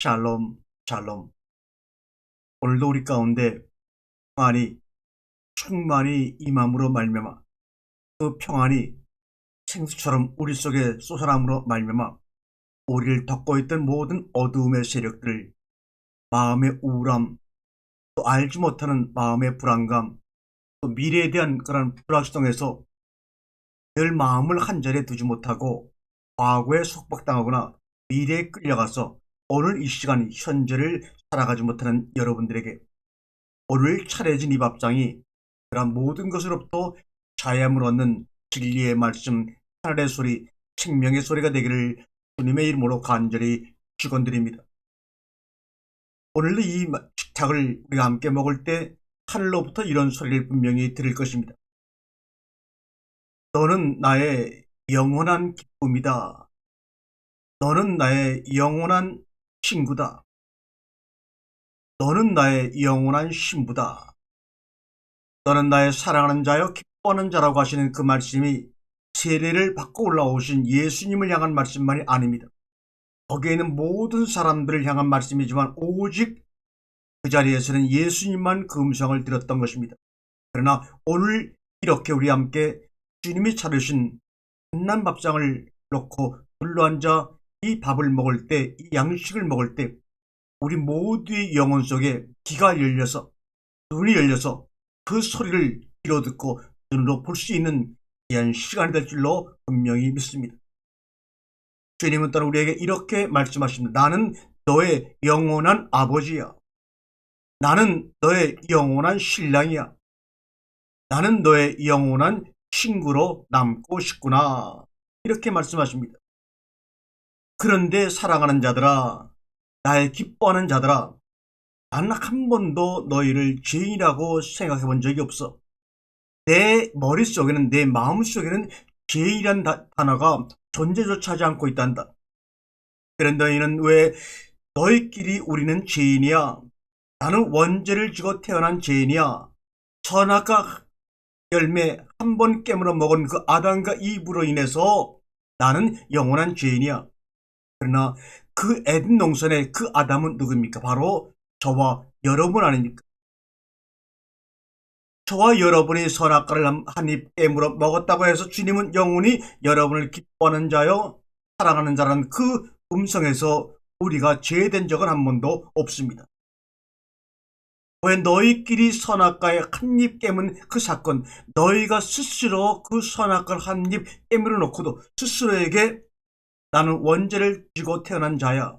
샬롬, 샬롬. 오늘도 우리 가운데 평안이 충만히 임함으로 말미암아 그 평안이 생수처럼 우리 속에 솟아남으로 말미암아 우리를 덮고 있던 모든 어두움의 세력들, 마음의 우울함, 또 알지 못하는 마음의 불안감, 또 미래에 대한 그런 불확실성에서 늘 마음을 한 자리에 두지 못하고 과거에 속박당하거나 미래에 끌려가서 오늘 이 시간 현재를 살아가지 못하는 여러분들에게 오늘 차려진 이 밥상이 그런 모든 것으로부터 자유함을 얻는 진리의 말씀, 하늘의 소리, 생명의 소리가 되기를 주님의 이름으로 간절히 축원드립니다. 오늘도 이 식탁을 우리가 함께 먹을 때 하늘로부터 이런 소리를 분명히 들을 것입니다. 너는 나의 영원한 기쁨이다. 너는 나의 영원한 친구다. 너는 나의 영원한 신부다. 너는 나의 사랑하는 자여 기뻐하는 자라고 하시는 그 말씀이 세례를 받고 올라오신 예수님을 향한 말씀만이 아닙니다. 거기에 있는 모든 사람들을 향한 말씀이지만 오직 그 자리에서는 예수님만 그 음성을 들었던 것입니다. 그러나 오늘 이렇게 우리 함께 주님이 차려신 빛난 밥상을 놓고 둘러앉아 이 밥을 먹을 때, 이 양식을 먹을 때 우리 모두의 영혼 속에 귀가 열려서 눈이 열려서 그 소리를 귀로 듣고 눈으로 볼 수 있는 귀한 시간이 될 줄로 분명히 믿습니다. 주님은 또한 우리에게 이렇게 말씀하십니다. 나는 너의 영원한 아버지야. 나는 너의 영원한 신랑이야. 나는 너의 영원한 친구로 남고 싶구나. 이렇게 말씀하십니다. 그런데 사랑하는 자들아, 나의 기뻐하는 자들아, 난 한 번도 너희를 죄인이라고 생각해 본 적이 없어. 내 머릿속에는, 내 마음속에는 죄인이란 단어가 존재조차 하지 않고 있단다. 그런데 너희는 왜 너희끼리 우리는 죄인이야. 나는 원죄를 지고 태어난 죄인이야. 선악과 열매 한 번 깨물어 먹은 그 아담과 이브로 인해서 나는 영원한 죄인이야. 그러나 그 에덴 동산의 그 아담은 누굽니까? 바로 저와 여러분 아닙니까? 저와 여러분이 선악과를 한 입 깨물어 먹었다고 해서 주님은 영원히 여러분을 기뻐하는 자요 사랑하는 자라는 그 음성에서 우리가 죄된 적은 한 번도 없습니다. 왜 너희끼리 선악과에 한 입 깨문 그 사건, 너희가 스스로 그 선악과를 한 입 깨물어 놓고도 스스로에게 나는 원죄를 지고 태어난 자야.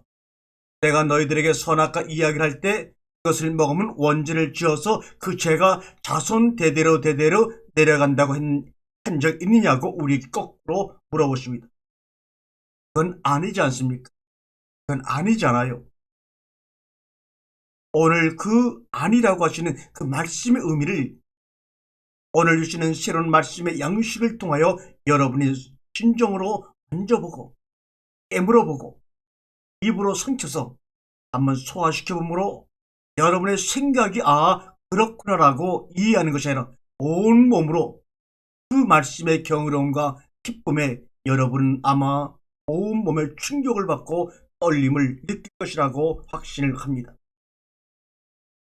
내가 너희들에게 선악과 이야기를 할 때 그것을 먹으면 원죄를 지어서 그 죄가 자손 대대로 내려간다고 한 적 있느냐고 우리 거꾸로 물어보십니다. 그건 아니지 않습니까? 그건 아니잖아요. 오늘 그 아니라고 하시는 그 말씀의 의미를 오늘 주시는 새로운 말씀의 양식을 통하여 여러분이 진정으로 만져보고 깨물어보고 입으로 삼켜서 한번 소화시켜보므로 여러분의 생각이 그렇구나라고 이해하는 것이 아니라 온몸으로 그 말씀의 경이로움과 기쁨에 여러분은 아마 온몸에 충격을 받고 떨림을 느낄 것이라고 확신을 합니다.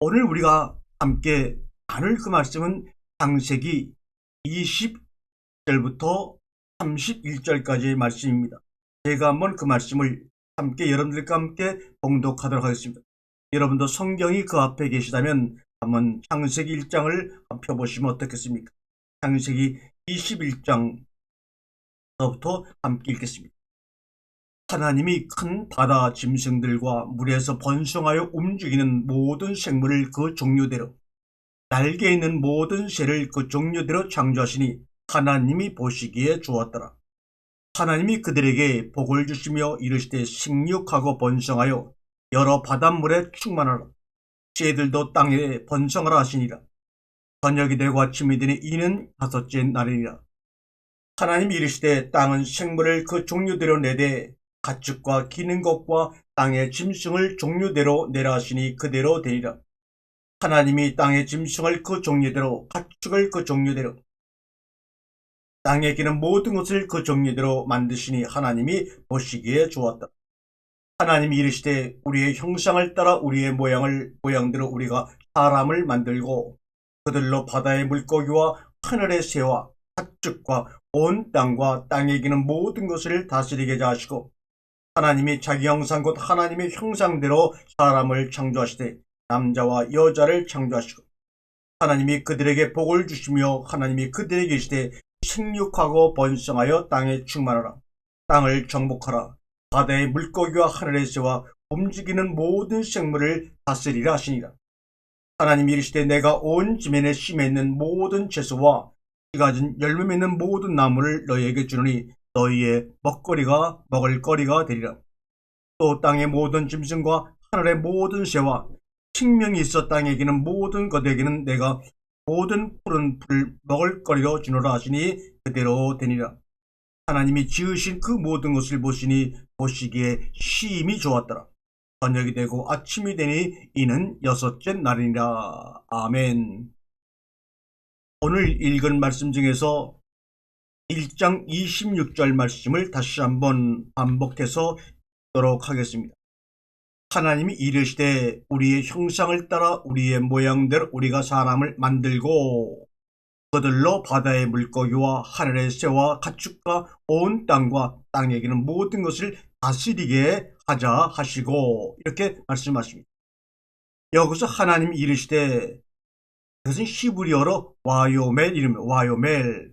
오늘 우리가 함께 나눌 그 말씀은 창세기 20절부터 31절까지의 말씀입니다. 제가 한번 그 말씀을 함께 여러분들과 함께 봉독하도록 하겠습니다. 여러분도 성경이 그 앞에 계시다면 한번 창세기 1장을 펴보시면 어떻겠습니까? 창세기 21장부터 함께 읽겠습니다. 하나님이 큰 바다 짐승들과 물에서 번성하여 움직이는 모든 생물을 그 종류대로 날개 있는 모든 새를 그 종류대로 창조하시니 하나님이 보시기에 좋았더라. 하나님이 그들에게 복을 주시며 이르시되 생육하고 번성하여 여러 바닷물에 충만하라. 새들도 땅에 번성하라 하시니라. 저녁이 되고 아침이 되니 이는 다섯째 날이니라. 하나님이 이르시되 땅은 생물을 그 종류대로 내되 가축과 기는 것과 땅의 짐승을 종류대로 내라 하시니 그대로 되리라. 하나님이 땅의 짐승을 그 종류대로 가축을 그 종류대로 땅에 기는 모든 것을 그 종류대로 만드시니 하나님이 보시기에 좋았다. 하나님이 이르시되 우리의 형상을 따라 우리의 모양대로 우리가 사람을 만들고 그들로 바다의 물고기와 하늘의 새와 가축과 온 땅과 땅에 기는 모든 것을 다스리게 하자 하시고 하나님이 자기 형상 곧 하나님의 형상대로 사람을 창조하시되 남자와 여자를 창조하시고 하나님이 그들에게 복을 주시며 하나님이 그들에게 이르시되 생육하고 번성하여 땅에 충만하라. 땅을 정복하라. 바다의 물고기와 하늘의 새와 움직이는 모든 생물을 다스리라 하시니라. 하나님이 이르시되 내가 온 지면에 심에 있는 모든 채소와 씨 가진 열매 맺는 모든 나무를 너희에게 주노니 너희의 먹을 거리가 되리라. 또 땅의 모든 짐승과 하늘의 모든 새와 생명이 있어 땅에 기는 모든 것에게는 내가 모든 푸른 풀을 먹을 거리로 주노라 하시니 그대로 되니라. 하나님이 지으신 그 모든 것을 보시니 보시기에 심히 좋았더라. 저녁이 되고 아침이 되니 이는 여섯째 날이니라. 아멘. 오늘 읽은 말씀 중에서 1장 26절 말씀을 다시 한번 반복해서 읽도록 하겠습니다. 하나님이 이르시되 우리의 형상을 따라 우리의 모양대로 우리가 사람을 만들고 그들로 바다의 물고기와 하늘의 새와 가축과 온 땅과 땅에 기는 모든 것을 다스리게 하자 하시고 이렇게 말씀하십니다. 여기서 하나님이 이르시되 그것은 히브리어로 와요멜 이름이에요. 와요멜.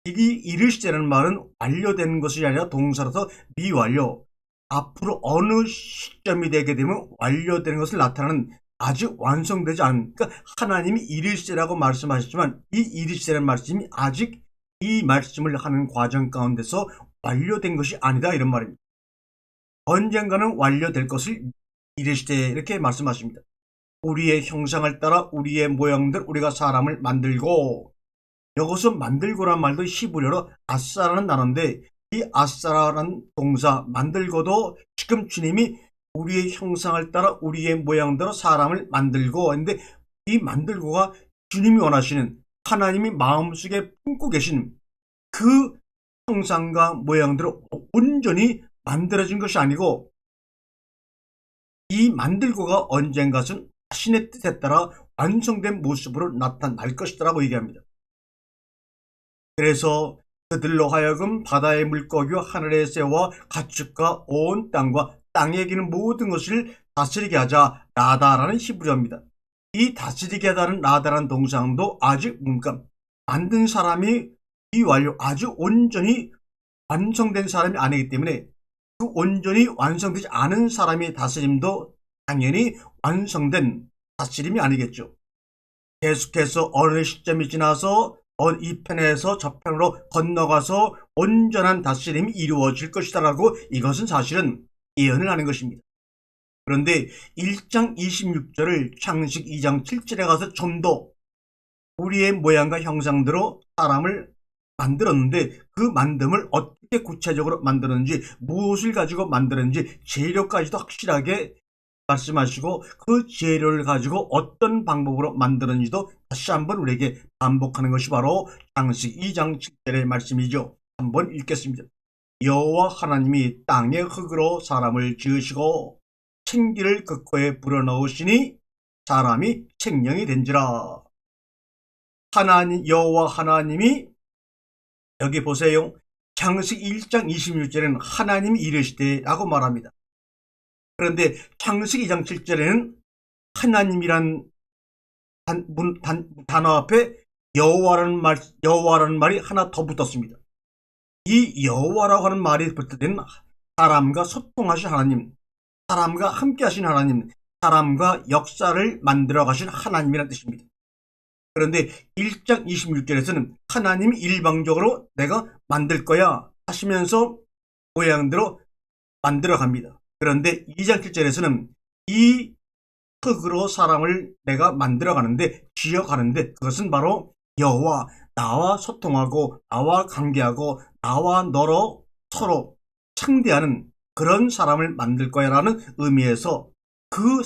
이 이르시되는 말은 완료된 것이 아니라 동사라서 미완료. 앞으로 어느 시점이 되게 되면 완료되는 것을 나타내는 아직 완성되지 않은, 그러니까 하나님이 이르시되라고 말씀하셨지만 이 이르시되는 말씀이 아직 이 말씀을 하는 과정 가운데서 완료된 것이 아니다 이런 말입니다. 언젠가는 완료될 것을 이르시되 이렇게 말씀하십니다. 우리의 형상을 따라 우리의 모양대로 우리가 사람을 만들고, 여기서 만들고란 말도 히브리어로 아싸라는 단어인데 이 아싸라는 동사 만들고도 지금 주님이 우리의 형상을 따라 우리의 모양대로 사람을 만들고 했는데 이 만들고가 주님이 원하시는 하나님이 마음속에 품고 계신 그 형상과 모양대로 온전히 만들어진 것이 아니고 이 만들고가 언젠가는 자신의 뜻에 따라 완성된 모습으로 나타날 것이라고 얘기합니다. 그래서 그들로 하여금 바다의 물고기와 하늘의 새와 가축과 온 땅과 땅에 기는 모든 것을 다스리게 하자 라다라는 히브리어입니다. 이 다스리게 하다는 라다라는 동사도 아직 뭔가 만든 사람이 비완료 아주 온전히 완성된 사람이 아니기 때문에 그 온전히 완성되지 않은 사람의 다스림도 당연히 완성된 다스림이 아니겠죠. 계속해서 어느 시점이 지나서 이 편에서 저 편으로 건너가서 온전한 다스림이 이루어질 것이다라고 이것은 사실은 예언을 하는 것입니다. 그런데 1장 26절을 창세기 2장 7절에 가서 좀 더 우리의 모양과 형상대로 사람을 만들었는데 그 만듦을 어떻게 구체적으로 만들었는지 무엇을 가지고 만들었는지 재료까지도 확실하게 말씀하시고 그 재료를 가지고 어떤 방법으로 만드는지도 다시 한번 우리에게 반복하는 것이 바로 창세기 2장 7절의 말씀이죠. 한번 읽겠습니다. 여호와 하나님이 땅의 흙으로 사람을 지으시고 생기를 그 코에 불어넣으시니 사람이 생명이 된지라. 여호와 하나님이 여기 보세요. 창세기 1장 26절에는 하나님이 이르시되 라고 말합니다. 그런데 창세기 2장 7절에는 하나님이란 단어 앞에 여호와라는 말이 하나 더 붙었습니다. 이 여호와라고 하는 말이 붙을 때는 사람과 소통하신 하나님, 사람과 함께 하신 하나님, 사람과 역사를 만들어 가신 하나님이라는 뜻입니다. 그런데 1장 26절에서는 하나님이 일방적으로 내가 만들 거야 하시면서 모양대로 만들어 갑니다. 그런데 2장 7절에서는 이 흙으로 사람을 내가 만들어 가는데 지어가는데 그것은 바로 여호와 나와 소통하고 나와 관계하고 나와 너로 서로 상대하는 그런 사람을 만들 거야 라는 의미에서 그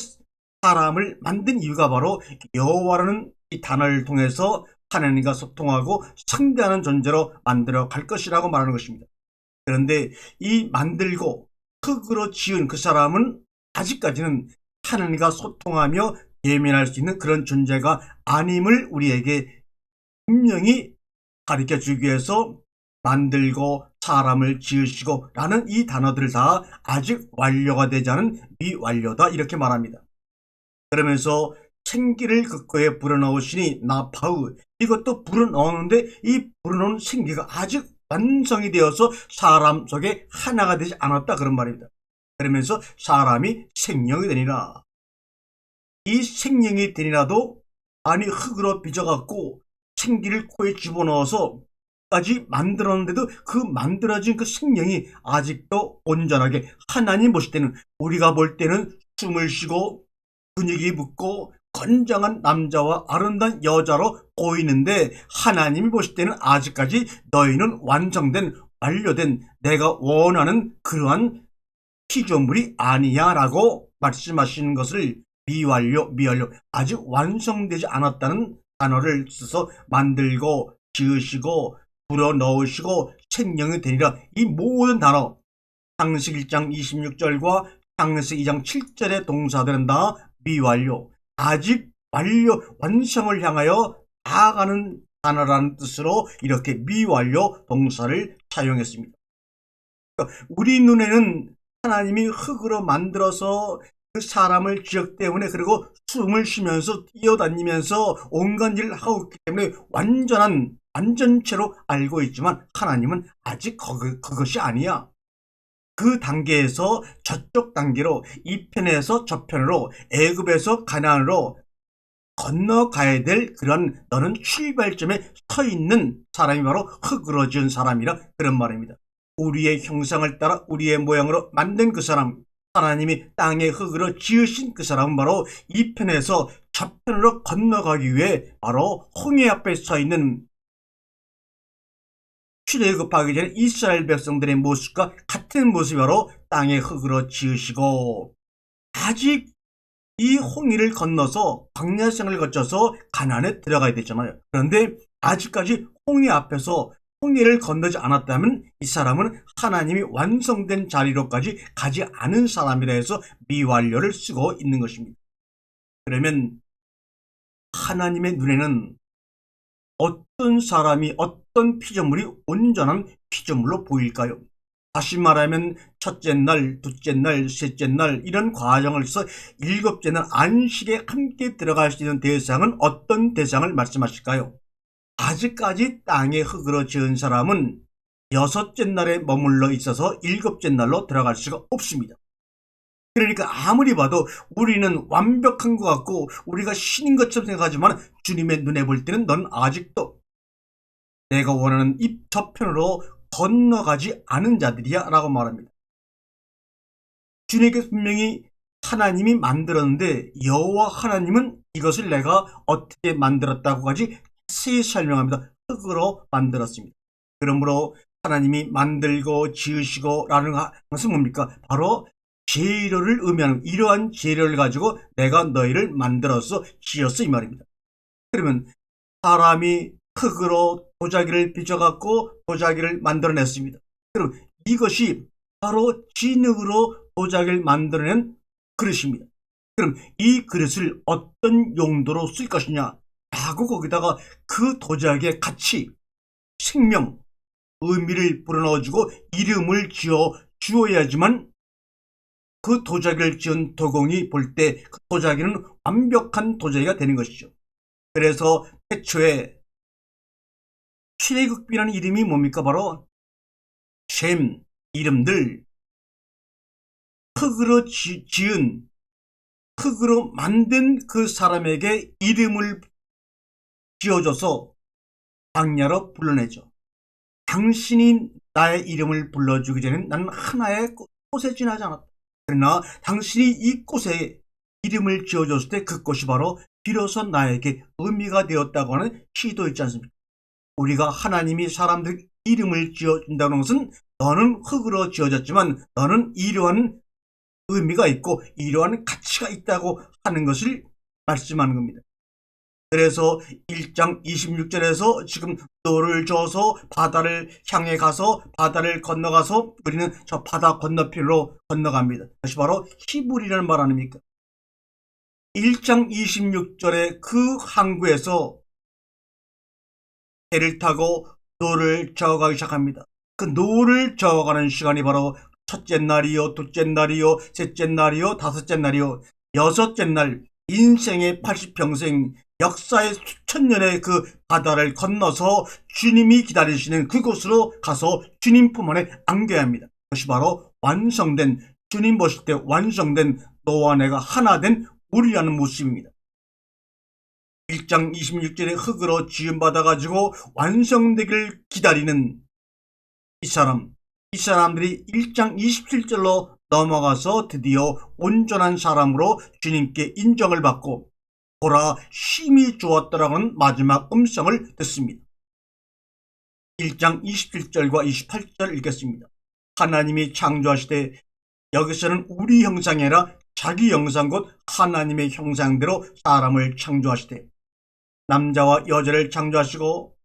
사람을 만든 이유가 바로 여호와라는 이 단어를 통해서 하나님과 소통하고 상대하는 존재로 만들어 갈 것이라고 말하는 것입니다. 그런데 이 만들고 흙으로 지은 그 사람은 아직까지는 하나님과 소통하며 예민할 수 있는 그런 존재가 아님을 우리에게 분명히 가르쳐 주기 위해서 만들고 사람을 지으시고 라는 이 단어들을 다 아직 완료가 되지 않은 미완료다 이렇게 말합니다. 그러면서 생기를 그거에 불어넣으시니 나 바울, 이것도 불어넣었는데 이 불어넣은 생기가 아직 완성이 되어서 사람 속에 하나가 되지 않았다 그런 말입니다. 그러면서 사람이 생명이 되니라. 이 생명이 되니라도 아니 흙으로 빚어갖고 생기를 코에 집어넣어서 까지 만들었는데도 그 만들어진 그 생명이 아직도 온전하게 하나님 보실 때는, 우리가 볼 때는 숨을 쉬고 분위기 붙고 건장한 남자와 아름다운 여자로 보이는데 하나님이 보실 때는 아직까지 너희는 완성된 완료된 내가 원하는 그러한 피조물이 아니야 라고 말씀하시는 것을 미완료 아직 완성되지 않았다는 단어를 써서 만들고 지으시고 불어넣으시고 생명이 되니라. 이 모든 단어 창세기 1장 26절과 창세기 2장 7절의 동사들은 다 미완료, 아직 완료, 완성을 향하여 나아가는 단어라는 뜻으로 이렇게 미완료 동사를 사용했습니다. 그러니까 우리 눈에는 하나님이 흙으로 만들어서 그 사람을 지었기 때문에, 그리고 숨을 쉬면서 뛰어다니면서 온갖 일을 하고 있기 때문에 완전체로 알고 있지만 하나님은 아직 그것이 아니야. 그 단계에서 저쪽 단계로, 이 편에서 저 편으로, 애굽에서 가나안으로 건너가야 될 그런 너는 출발점에 서 있는 사람이 바로 흙으로 지은 사람이라 그런 말입니다. 우리의 형상을 따라 우리의 모양으로 만든 그 사람, 하나님이 땅의 흙으로 지으신 그 사람은 바로 이 편에서 저 편으로 건너가기 위해 바로 홍해 앞에 서 있는 출애굽하기 전에 이스라엘 백성들의 모습과 같은 모습이 바로 땅의 흙으로 지으시고, 아직 이 홍해를 건너서 광야 생을 거쳐서 가나안에 들어가야 되잖아요. 그런데 아직까지 홍해 앞에서 홍해를 건너지 않았다면 이 사람은 하나님이 완성된 자리로까지 가지 않은 사람이라 해서 미완료를 쓰고 있는 것입니다. 그러면 하나님의 눈에는 어떤 사람이, 어떤 피조물이 온전한 피조물로 보일까요? 다시 말하면 첫째 날, 둘째 날, 셋째 날 이런 과정을 써 일곱째 날 안식에 함께 들어갈 수 있는 대상은 어떤 대상을 말씀하실까요? 아직까지 땅의 흙으로 지은 사람은 여섯째 날에 머물러 있어서 일곱째 날로 들어갈 수가 없습니다. 그러니까 아무리 봐도 우리는 완벽한 것 같고 우리가 신인 것처럼 생각하지만 주님의 눈에 볼 때는 넌 아직도 내가 원하는 이 저편으로 건너가지 않은 자들이야 라고 말합니다. 주님께 분명히 하나님이 만들었는데 여호와 하나님은 이것을 내가 어떻게 만들었다고까지 자세히 설명합니다. 흙으로 만들었습니다. 그러므로 하나님이 만들고 지으시고 라는 것은 뭡니까? 바로 재료를 의미하는, 이러한 재료를 가지고 내가 너희를 만들어서 지었어 이 말입니다. 그러면 사람이 흙으로 도자기를 빚어갖고 도자기를 만들어냈습니다. 그럼 이것이 바로 진흙으로 도자기를 만들어낸 그릇입니다. 그럼 이 그릇을 어떤 용도로 쓸 것이냐 라고 거기다가 그 도자기의 가치, 생명, 의미를 불어넣어주고 이름을 지어 주어야지만 그 도자기를 지은 도공이 볼 때 그 도자기는 완벽한 도자기가 되는 것이죠. 그래서 태초에 출애굽이라는 이름이 뭡니까? 바로 셈, 이름들, 흙으로 지은, 흙으로 만든 그 사람에게 이름을 지어줘서 광야로 불러내죠. 당신이 나의 이름을 불러주기 전에 나는 하나의 꽃에 지나지 않았다. 그러나 당신이 이 꽃에 이름을 지어줬을 때 그 꽃이 바로 비로소 나에게 의미가 되었다고 하는 시도 있지 않습니까? 우리가 하나님이 사람들 이름을 지어준다는 것은 너는 흙으로 지어졌지만 너는 이러한 의미가 있고 이러한 가치가 있다고 하는 것을 말씀하는 겁니다. 그래서 1장 26절에서 지금 노를 저어서 바다를 향해 가서 바다를 건너가서 우리는 저 바다 건너편으로 건너갑니다. 그것이 바로 히브리라는 말 아닙니까? 1장 26절에 그 항구에서 배를 타고 노를 저어가기 시작합니다. 그 노를 저어가는 시간이 바로 첫째 날이요, 둘째 날이요, 셋째 날이요, 다섯째 날이요, 여섯째 날, 인생의 80평생 역사의 수천 년의 그 바다를 건너서 주님이 기다리시는 그곳으로 가서 주님 품 안에 안겨야 합니다. 그것이 바로 완성된, 주님 보실 때 완성된 너와 내가 하나 된 우리라는 모습입니다. 1장 26절에 흙으로 지음받아가지고 완성되기를 기다리는 이 사람들이 1장 27절로 넘어가서 드디어 온전한 사람으로 주님께 인정을 받고 보라 힘이 좋았더라고는 마지막 음성을 듣습니다. 1장 27절과 28절 읽겠습니다. 하나님이 창조하시되, 여기서는 우리 형상이 아니라 자기 형상 곧 하나님의 형상대로 사람을 창조하시되, 남자와 여자를 창조하시고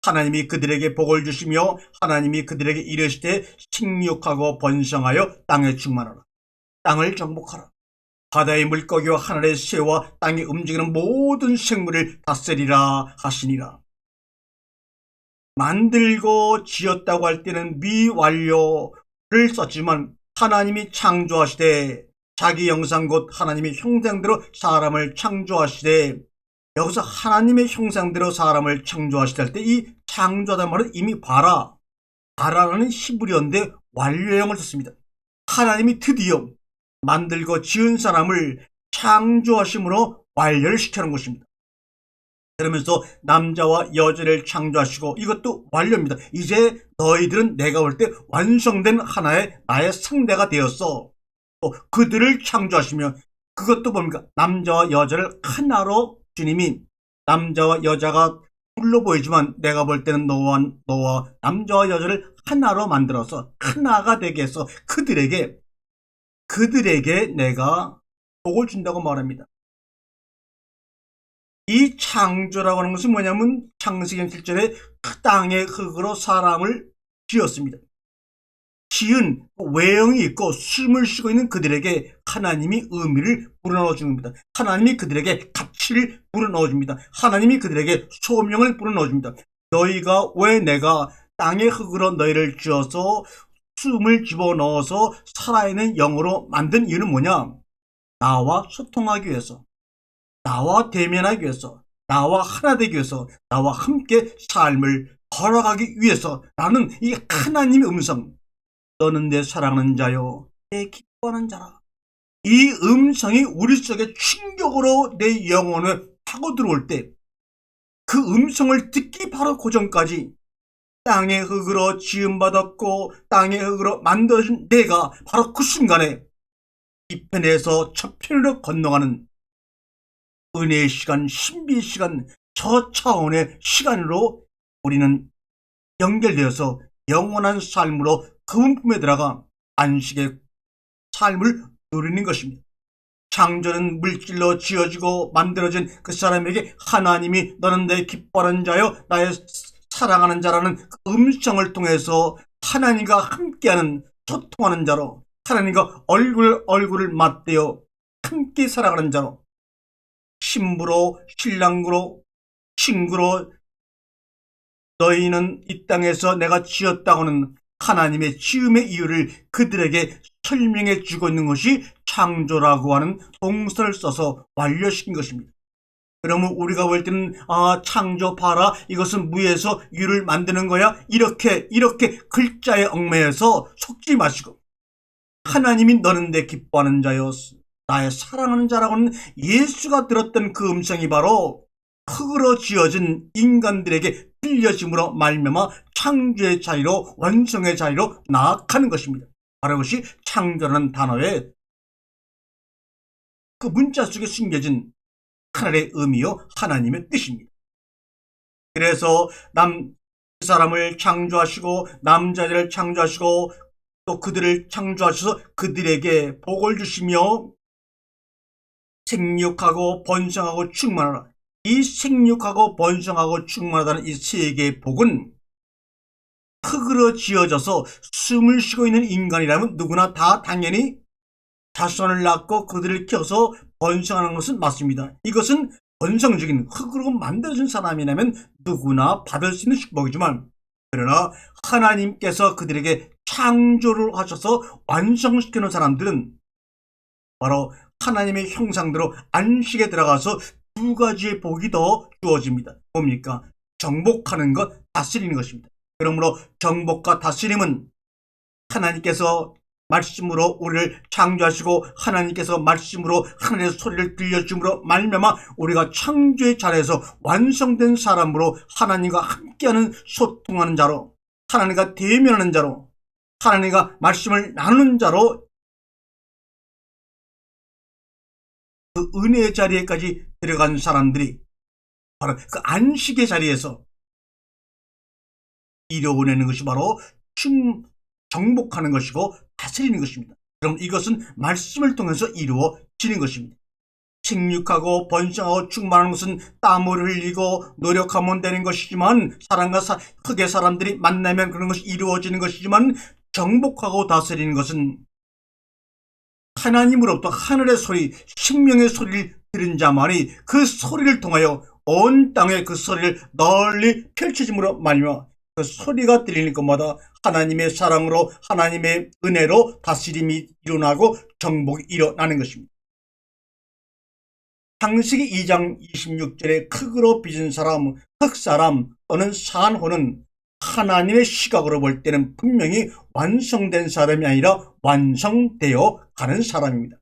하나님이 그들에게 복을 주시며 하나님이 그들에게 이르시되 생육하고 번성하여 땅에 충만하라. 땅을 정복하라. 바다의 물고기와 하늘의 새와 땅에 움직이는 모든 생물을 다스리라 하시니라. 만들고 지었다고 할 때는 미완료를 썼지만 하나님이 창조하시되 자기 형상 곧 하나님의 형상대로 사람을 창조하시되, 여기서 하나님의 형상대로 사람을 창조하시다 할 때 이 창조하다는 말은 이미 바라라는 히브리어인데 완료형을 썼습니다. 하나님이 드디어 만들고 지은 사람을 창조하심으로 완료를 시켜놓은 것입니다. 그러면서 남자와 여자를 창조하시고, 이것도 완료입니다. 이제 너희들은 내가 볼 때 완성된 하나의 나의 상대가 되었어. 또 그들을 창조하시며, 그것도 뭡니까? 남자와 여자를 하나로 주님이, 남자와 여자가 둘로 보이지만 내가 볼 때는 너와 남자와 여자를 하나로 만들어서 하나가 되게 해서 그들에게 내가 복을 준다고 말합니다. 이 창조라고 하는 것은 뭐냐면 창세기 7절에 그 땅의 흙으로 사람을 지었습니다. 지은 외형이 있고 숨을 쉬고 있는 그들에게 하나님이 의미를 불어넣어 줍니다. 하나님이 그들에게 가치를 불어넣어 줍니다. 하나님이 그들에게 소명을 불어넣어 줍니다. 너희가 왜 내가 땅의 흙으로 너희를 지어서 숨을 집어넣어서 살아있는 영으로 만든 이유는 뭐냐? 나와 소통하기 위해서, 나와 대면하기 위해서, 나와 하나 되기 위해서, 나와 함께 삶을 걸어가기 위해서 라는 이 하나님의 음성, 너는 내 사랑하는 자요, 내 기뻐하는 자라. 이 음성이 우리 속에 충격으로 내 영혼을 파고 들어올 때, 그 음성을 듣기 바로 그 전까지 땅의 흙으로 지음받았고 땅의 흙으로 만들어진 내가 바로 그 순간에 이 편에서 저 편으로 건너가는 은혜의 시간, 신비의 시간, 저 차원의 시간으로 우리는 연결되어서 영원한 삶으로 그분 품에 들어가 안식의 삶을 누리는 것입니다. 창조는 물질로 지어지고 만들어진 그 사람에게 하나님이 너는 내 기뻐하는 자요, 나의 사랑하는 자라는 그 음성을 통해서 하나님과 함께하는, 소통하는 자로, 하나님과 얼굴을 맞대어 함께 살아가는 자로, 신부로, 신랑으로, 친구로 너희는 이 땅에서 내가 지었다고는 하나님의 지음의 이유를 그들에게 설명해 주고 있는 것이 창조라고 하는 동사를 써서 완료시킨 것입니다. 그러면 우리가 볼 때는 창조 봐라, 이것은 무에서 유를 만드는 거야, 이렇게 글자에 얽매여서 속지 마시고, 하나님이 너는 내 기뻐하는 자여 나의 사랑하는 자라고는 예수가 들었던 그 음성이 바로 흙으로 지어진 인간들에게 들려짐으로 말미암아 창조의 자리로, 완성의 자리로 나아가는 것입니다. 바로 그것이 창조라는 단어의 그 문자 속에 숨겨진 하나님의 의미요, 하나님의 뜻입니다. 그래서 그 사람을 창조하시고 남자를 창조하시고 또 그들을 창조하셔서 그들에게 복을 주시며 생육하고 번성하고 충만하라. 이 생육하고 번성하고 충만하다는 이 세 개의 복은 흙으로 지어져서 숨을 쉬고 있는 인간이라면 누구나 다 당연히 자손을 낳고 그들을 키워서 번성하는 것은 맞습니다. 이것은 번성적인 흙으로 만들어진 사람이라면 누구나 받을 수 있는 축복이지만, 그러나 하나님께서 그들에게 창조를 하셔서 완성시키는 사람들은 바로 하나님의 형상대로 안식에 들어가서 두 가지의 복이 더 주어집니다. 뭡니까? 정복하는 것, 다스리는 것입니다. 그러므로 정복과 다스림은 하나님께서 말씀으로 우리를 창조하시고 하나님께서 말씀으로 하늘의 소리를 들려줌으로 말미암아 우리가 창조의 자리에서 완성된 사람으로 하나님과 함께하는 소통하는 자로, 하나님과 대면하는 자로, 하나님과 말씀을 나누는 자로 그 은혜의 자리에까지 들어간 사람들이 바로 그 안식의 자리에서 이루어내는 것이 바로 정복하는 것이고 다스리는 것입니다. 그럼 이것은 말씀을 통해서 이루어지는 것입니다. 생육하고 번성하고 충만하는 것은 땀을 흘리고 노력하면 되는 것이지만, 사람과 흙의 사람들이 만나면 그런 것이 이루어지는 것이지만, 정복하고 다스리는 것은 하나님으로부터 하늘의 소리, 생명의 소리를 들은 자만이 그 소리를 통하여 온 땅에 그 소리를 널리 펼쳐짐으로 말미암아 그 소리가 들리는 것마다 하나님의 사랑으로, 하나님의 은혜로 다스림이 일어나고 정복이 일어나는 것입니다. 창세기 2장 26절에 흙으로 빚은 사람, 흙사람 또는 산호는 하나님의 시각으로 볼 때는 분명히 완성된 사람이 아니라 완성되어 가는 사람입니다.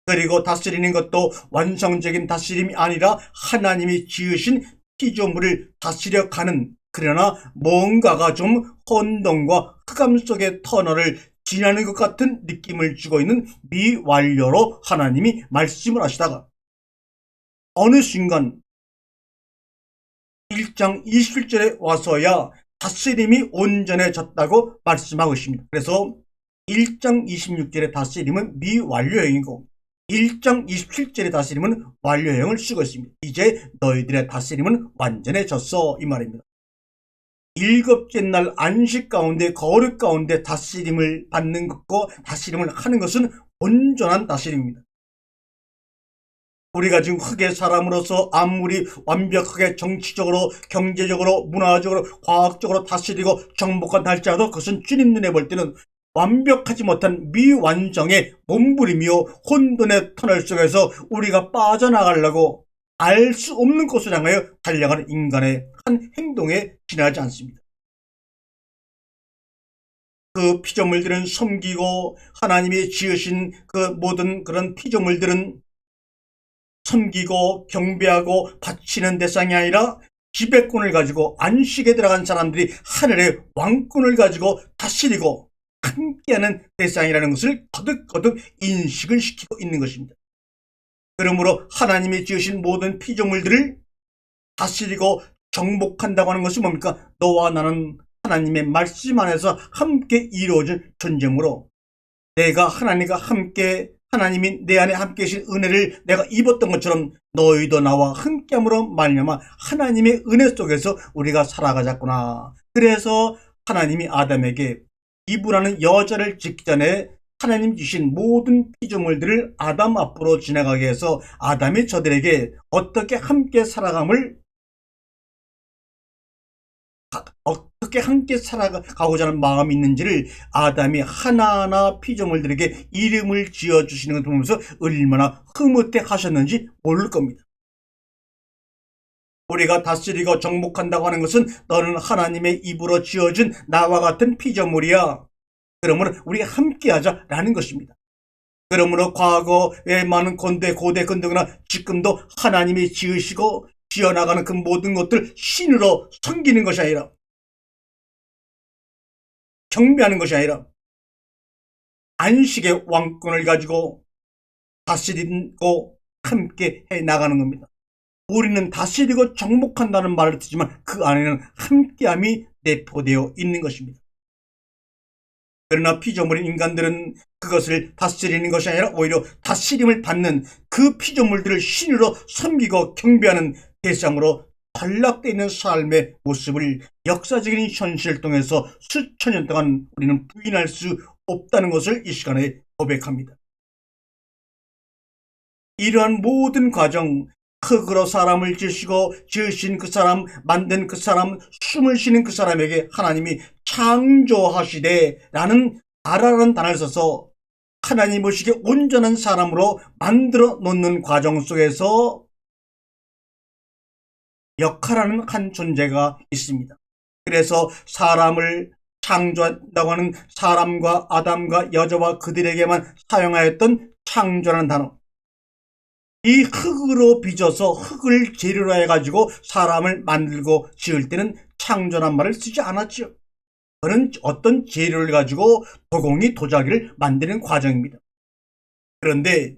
그리고 다스리는 것도 완성적인 다스림이 아니라 하나님이 지으신 피조물을 다스려 가는, 그러나 뭔가가 좀 혼돈과 흑암 속의 터널을 지나는 것 같은 느낌을 주고 있는 미완료로 하나님이 말씀을 하시다가 어느 순간 1장 27절에 와서야 다스림이 온전해졌다고 말씀하고 있습니다. 그래서 1장 26절의 다스림은 미완료형이고 1장 27절의 다스림은 완료형을 쓰고 있습니다. 이제 너희들의 다스림은 완전해졌어, 이 말입니다. 일곱째 날 안식 가운데, 거룩 가운데 다스림을 받는 것과 다스림을 하는 것은 온전한 다스림입니다. 우리가 지금 흙의 사람으로서 아무리 완벽하게 정치적으로, 경제적으로, 문화적으로, 과학적으로 다스리고 정복한 할지라도 그것은 주님 눈에 볼 때는 완벽하지 못한 미완성의 몸부림이요 혼돈의 터널 속에서 우리가 빠져나가려고 알 수 없는 곳을 향하여 달려가는 인간의 한 행동에 지나지 않습니다. 그 피조물들은 섬기고 하나님이 지으신 그 모든 그런 피조물들은 섬기고 경배하고 바치는 대상이 아니라 지배권을 가지고 안식에 들어간 사람들이 하늘의 왕권을 가지고 다스리고 함께하는 대상이라는 것을 거듭거듭 인식을 시키고 있는 것입니다. 그러므로 하나님이 지으신 모든 피조물들을 다스리고 정복한다고 하는 것은 뭡니까? 너와 나는 하나님의 말씀 안에서 함께 이루어진 존재므로 내가 하나님과 함께, 하나님이 내 안에 함께 계신 은혜를 내가 입었던 것처럼 너희도 나와 함께함으로 말미암아 하나님의 은혜 속에서 우리가 살아가자꾸나. 그래서 하나님이 아담에게 이브라는 여자를 짓기 전에 하나님 주신 모든 피조물들을 아담 앞으로 지나가게 해서 아담이 저들에게 어떻게 함께 살아감을, 어떻게 함께 살아가고자 하는 마음이 있는지를 아담이 하나하나 피조물들에게 이름을 지어주시는 것을 보면서 얼마나 흐뭇해 하셨는지 모를 겁니다. 우리가 다스리고 정복한다고 하는 것은 너는 하나님의 입으로 지어진 나와 같은 피조물이야. 그러므로 우리가 함께하자 라는 것입니다. 그러므로 과거에 많은 고대 근동이나 지금도 하나님이 지으시고 지어나가는 그 모든 것들 신으로 섬기는 것이 아니라, 경배하는 것이 아니라 안식의 왕권을 가지고 다스리고 함께 해나가는 겁니다. 우리는 다스리고 정복한다는 말을 듣지만 그 안에는 함께함이 내포되어 있는 것입니다. 그러나 피조물인 인간들은 그것을 다스리는 것이 아니라 오히려 다스림을 받는 그 피조물들을 신으로 섬기고 경배하는 대상으로 탈락되어 있는 삶의 모습을 역사적인 현실을 통해서 수천 년 동안 우리는 부인할 수 없다는 것을 이 시간에 고백합니다. 이러한 모든 과정, 흙으로 사람을 지으신 그 사람, 만든 그 사람, 숨을 쉬는 그 사람에게 하나님이 창조하시되 라는 아라라는 단어를 써서 하나님 보시기에 온전한 사람으로 만들어 놓는 과정 속에서 역할하는 한 존재가 있습니다. 그래서 사람을 창조한다고 하는 사람과 아담과 여자와 그들에게만 사용하였던 창조라는 단어, 이 흙으로 빚어서 흙을 재료로 해가지고 사람을 만들고 지을 때는 창조란 말을 쓰지 않았죠. 그는 어떤 재료를 가지고 도공이 도자기를 만드는 과정입니다. 그런데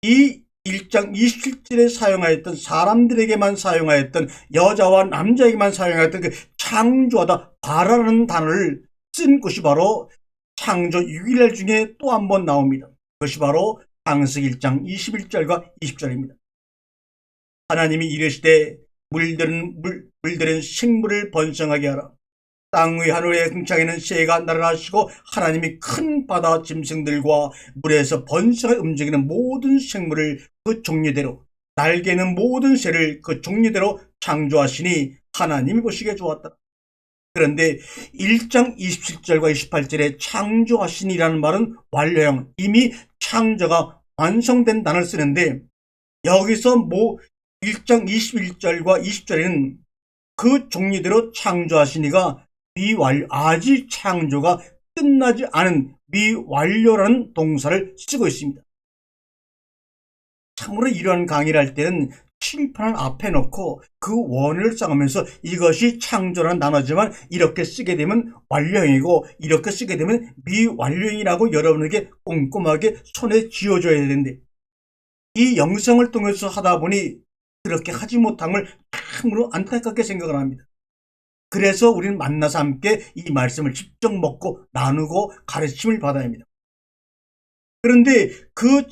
이 1장 27절에 사용하였던 사람들에게만 사용하였던 여자와 남자에게만 사용하였던 그 창조하다 바라는 단어를 쓴 것이 바로 창조 6일 중에 또 한 번 나옵니다. 그것이 바로 창세기 1장 21절과 20절입니다. 하나님이 이르시되 물들은 식물을 번성하게 하라. 땅 위 하늘의 흥창에는 새가 날아가시고 하나님이 큰 바다 짐승들과 물에서 번성하여 움직이는 모든 생물을 그 종류대로, 날개는 모든 새를 그 종류대로 창조하시니 하나님이 보시기에 좋았다. 그런데 1장 27절과 28절에 창조하시니라는 말은 완료형, 이미 창조가 완성된 단어를 쓰는데, 여기서 1장 21절과 20절에는 그 종류대로 창조하시니가 미완료, 아직 창조가 끝나지 않은 미완료라는 동사를 쓰고 있습니다. 참으로 이러한 강의를 할 때는 칠판을 앞에 놓고 그 원을 쌓으면서 이것이 창조라는 단어지만 이렇게 쓰게 되면 완료형이고 이렇게 쓰게 되면 미완료형이라고 여러분에게 꼼꼼하게 손에 쥐어줘야 되는데, 이 영상을 통해서 하다 보니 그렇게 하지 못함을 참으로 안타깝게 생각을 합니다. 그래서 우리는 만나서 함께 이 말씀을 직접 먹고 나누고 가르침을 받아야 합니다. 그런데 그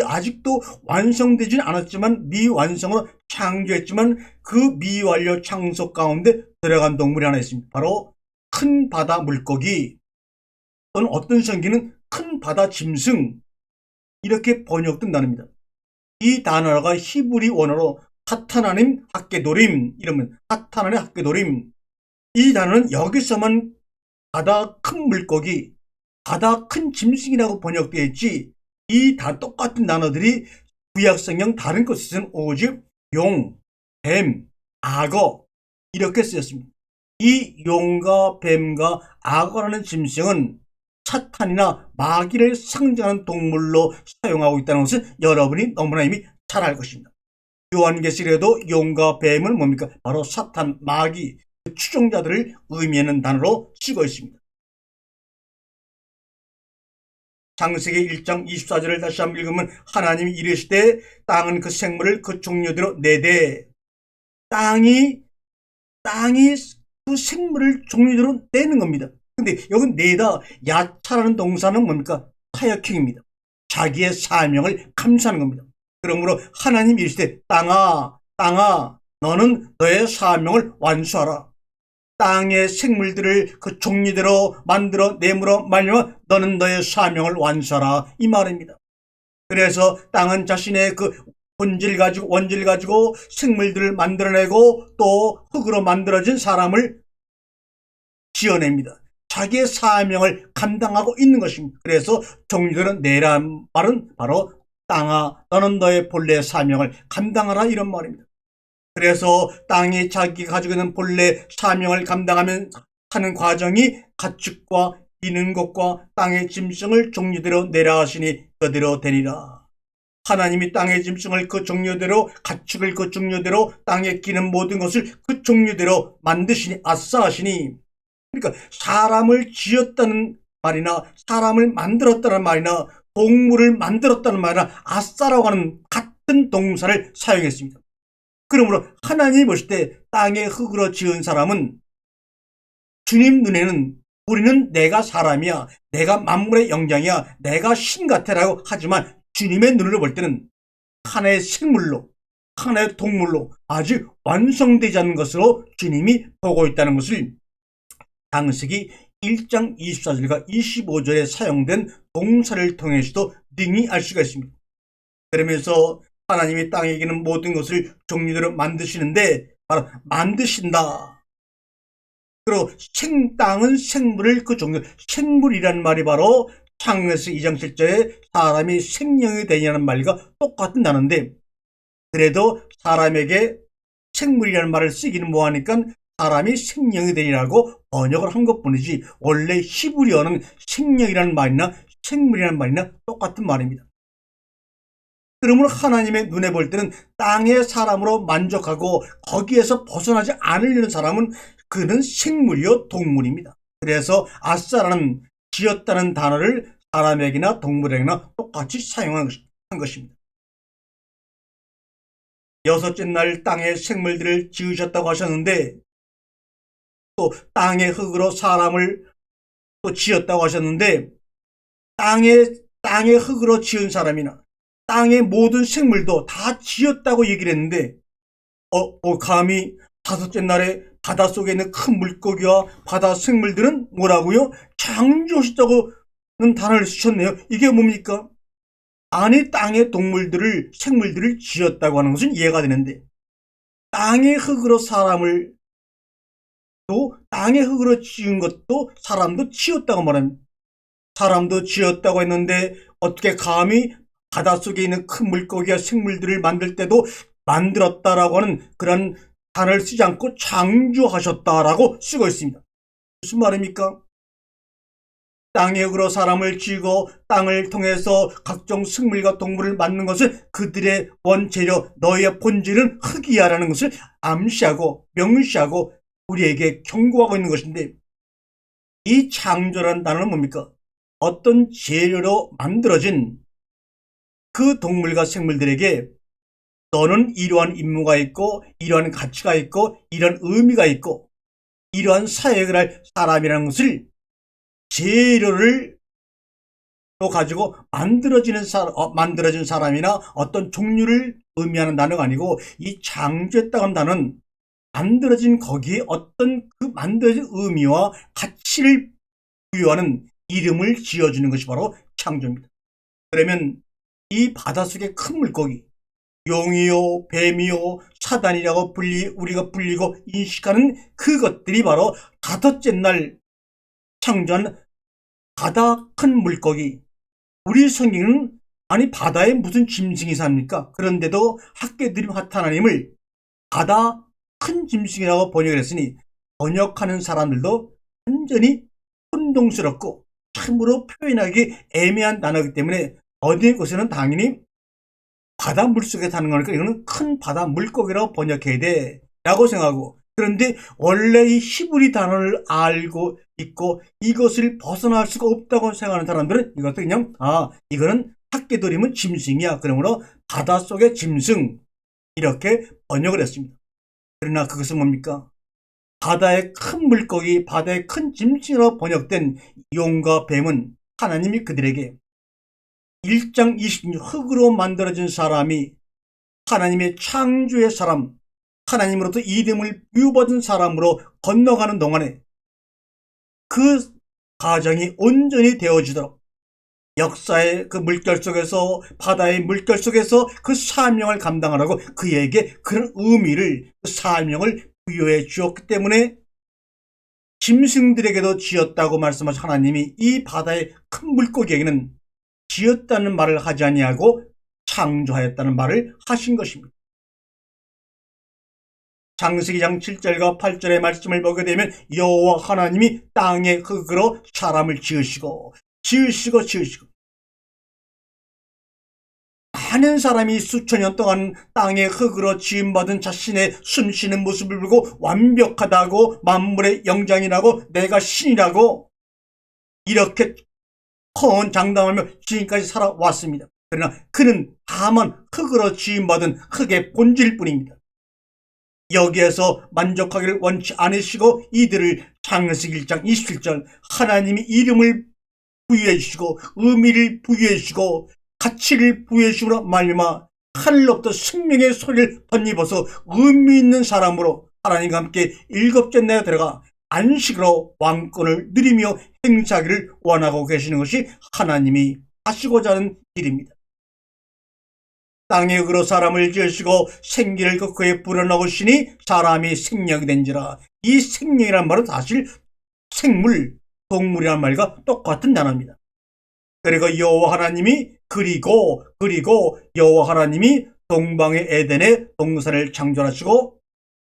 아직도 완성되지는 않았지만 미완성으로 창조했지만 그 미완료 창조 가운데 들어간 동물이 하나 있습니다. 바로 큰 바다 물고기, 또는 어떤 성경은 큰 바다 짐승, 이렇게 번역된 단어입니다. 이 단어가 히브리 원어로 하타나님 학게도림, 이러면 하타나님 학게도림, 이 단어는 여기서만 바다 큰 물고기, 바다 큰 짐승이라고 번역되어 있지, 이 다 똑같은 단어들이 구약성경 다른 곳에서는 오직 용, 뱀, 악어 이렇게 쓰였습니다. 이 용과 뱀과 악어라는 짐승은 사탄이나 마귀를 상징하는 동물로 사용하고 있다는 것을 여러분이 너무나 이미 잘 알 것입니다. 요한계시록에도 용과 뱀은 뭡니까? 바로 사탄, 마귀, 추종자들을 의미하는 단어로 쓰고 있습니다. 창세기 1장 24절을 다시 한번 읽으면 하나님이 이르시되 땅은 그 생물을 그 종류대로 내되, 땅이 그 생물을 종류대로 내는 겁니다. 근데 여기 내다, 야차라는 동사는 뭡니까? 타역형입니다. 자기의 사명을 감사하는 겁니다. 그러므로 하나님 이르시되 땅아 너는 너의 사명을 완수하라. 땅의 생물들을 그 종류대로 만들어 내므로 말미암아 너는 너의 사명을 완수하라, 이 말입니다. 그래서 땅은 자신의 그 원질 가지고 생물들을 만들어내고 또 흙으로 만들어진 사람을 지어냅니다. 자기의 사명을 감당하고 있는 것입니다. 그래서 종류들은 내란 말은 바로 땅아 너는 너의 본래의 사명을 감당하라, 이런 말입니다. 그래서 땅이 자기가 가지고 있는 본래 사명을 감당하면 하는 과정이 가축과 기는 것과 땅의 짐승을 종류대로 내려하시니 그대로 되니라. 하나님이 땅의 짐승을 그 종류대로, 가축을 그 종류대로, 땅에 기는 모든 것을 그 종류대로 만드시니, 아싸하시니, 그러니까 사람을 지었다는 말이나 사람을 만들었다는 말이나 동물을 만들었다는 말이나 아싸라고 하는 같은 동사를 사용했습니다. 그러므로 하나님이 보실 때 땅의 흙으로 지은 사람은 주님 눈에는 우리는 내가 사람이야, 내가 만물의 영장이야, 내가 신 같아라고 하지만 주님의 눈으로 볼 때는 하나의 생물로, 하나의 동물로 아직 완성되지 않은 것으로 주님이 보고 있다는 것을 창세기 1장 24절과 25절에 사용된 동사를 통해서도 능히 알 수가 있습니다. 그러면서 하나님이 땅에 있는 모든 것을 종류대로 만드시는데 바로 만드신다. 그리고 땅은 생물을 그 종류, 생물이라는 말이 바로 창세기 2장 7절에 사람이 생명이 되냐는 말과 똑같은 단어인데, 그래도 사람에게 생물이라는 말을 쓰기는 뭐하니까 사람이 생명이 되리라고 번역을 한 것뿐이지 원래 히브리어는 생명이라는 말이나 생물이라는 말이나 똑같은 말입니다. 그러므로 하나님의 눈에 볼 때는 땅의 사람으로 만족하고 거기에서 벗어나지 않으려는 사람은 그는 생물이요 동물입니다. 그래서 아싸라는 지었다는 단어를 사람에게나 동물에게나 똑같이 사용한 것입니다. 여섯째 날 땅의 생물들을 지으셨다고 하셨는데, 또 땅의 흙으로 사람을 또 지었다고 하셨는데, 땅의 흙으로 지은 사람이나 땅의 모든 생물도 다 지었다고 얘기를 했는데, 감히 다섯째 날에 바닷속에 있는 큰 물고기와 바다 생물들은 뭐라고요? 창조하셨다고는 단어를 쓰셨네요. 이게 뭡니까? 아니, 땅의 생물들을 지었다고 하는 것은 이해가 되는데, 땅의 흙으로 사람을, 또 땅의 흙으로 지은 것도 사람도 지었다고 말합니다. 사람도 지었다고 했는데 어떻게 감히 바닷속에 있는 큰 물고기와 생물들을 만들 때도 만들었다라고 하는 그런 단어를 쓰지 않고 창조하셨다라고 쓰고 있습니다. 무슨 말입니까? 땅의 흙으로 사람을 지고 땅을 통해서 각종 생물과 동물을 만든 것은 그들의 원재료, 너의 본질은 흙이야라는 것을 암시하고 명시하고 우리에게 경고하고 있는 것인데, 이 창조라는 단어는 뭡니까? 어떤 재료로 만들어진 그 동물과 생물들에게 너는 이러한 임무가 있고 이러한 가치가 있고 이러한 의미가 있고 이러한 사역을 할 사람이라는 것을 재료를 또 가지고 만들어진 사람이나 어떤 종류를 의미하는 단어가 아니고, 이 창조했다고 하는 단어는 만들어진 거기에 어떤 그 만들어진 의미와 가치를 부여하는 이름을 지어주는 것이 바로 창조입니다. 그러면 이 바닷속의 큰 물고기, 용이요, 뱀이요, 사단이라고 우리가 불리고 인식하는 그것들이 바로 다섯째 날 창조한 바다 큰 물고기. 우리 성경은 아니 바다에 무슨 짐승이 삽니까? 그런데도 학계들이 하나님을 바다 큰 짐승이라고 번역을 했으니 번역하는 사람들도 완전히 혼동스럽고 참으로 표현하기 애매한 단어이기 때문에 어디에 곳에는 당연히 바다 물속에 사는 거니까 이거는 큰 바다 물고기라고 번역해야 돼 라고 생각하고, 그런데 원래 이 히브리 단어를 알고 있고 이것을 벗어날 수가 없다고 생각하는 사람들은 이것도 그냥 이거는 학계들이면 짐승이야, 그러므로 바닷속의 짐승 이렇게 번역을 했습니다. 그러나 그것은 뭡니까? 바다의 큰 물고기, 바다의 큰 짐승으로 번역된 용과 뱀은 하나님이 그들에게 1장 26절 흙으로 만들어진 사람이 하나님의 창조의 사람, 하나님으로부터 이름을 부여받은 사람으로 건너가는 동안에 그 가정이 온전히 되어지도록 역사의 그 물결 속에서, 바다의 물결 속에서 그 사명을 감당하라고 그에게 그런 의미를, 그 사명을 부여해 주었기 때문에 짐승들에게도 지었다고 말씀하신 하나님이 이 바다의 큰 물고기에게는 지었다는 말을 하지 아니하고 창조하였다는 말을 하신 것입니다. 창세기 2장 7절과 8절의 말씀을 보게 되면 여호와 하나님이 땅의 흙으로 사람을 지으시고 많은 사람이 수천 년 동안 땅의 흙으로 지음받은 자신의 숨쉬는 모습을 보고 완벽하다고, 만물의 영장이라고, 내가 신이라고 이렇게 허언장담하며 지금까지 살아왔습니다. 그러나 그는 다만 흙으로 지음받은 흙의 본질뿐입니다. 여기에서 만족하기를 원치 않으시고 이들을 창세기 1장 27절 하나님이 이름을 부여해 주시고 의미를 부여해 주시고 가치를 부여해 주시므로 말미암아 하늘로부터 생명의 소리를 덧입어서 의미 있는 사람으로 하나님과 함께 일곱째 날에 들어가 안식으로 왕권을 누리며 행사하기를 원하고 계시는 것이 하나님이 하시고자 하는 일입니다. 땅의 흙으로 사람을 지으시고 생기를 그에 불어넣으시니 사람이 생명이 된지라. 이 생명이란 말은 사실 생물, 동물이란 말과 똑같은 단어입니다. 그리고 여호와 하나님이 그리고 여호와 하나님이 동방의 에덴의 동산을 창조하시고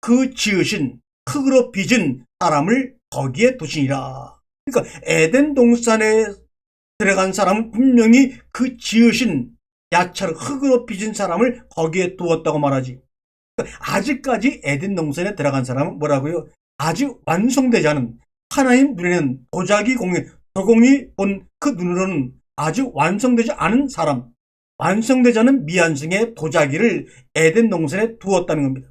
그 지으신 흙으로 빚은 사람을 거기에 두시니라. 그러니까 에덴 동산에 들어간 사람은 분명히 그 지으신 야채로 흙으로 빚은 사람을 거기에 두었다고 말하지. 그러니까 아직까지 에덴 동산에 들어간 사람은 뭐라고요? 아직 완성되지 않은, 하나님 눈에는 도자기 도공이 본 그 눈으로는 아직 완성되지 않은 사람, 완성되지 않은 미완성의 도자기를 에덴 동산에 두었다는 겁니다.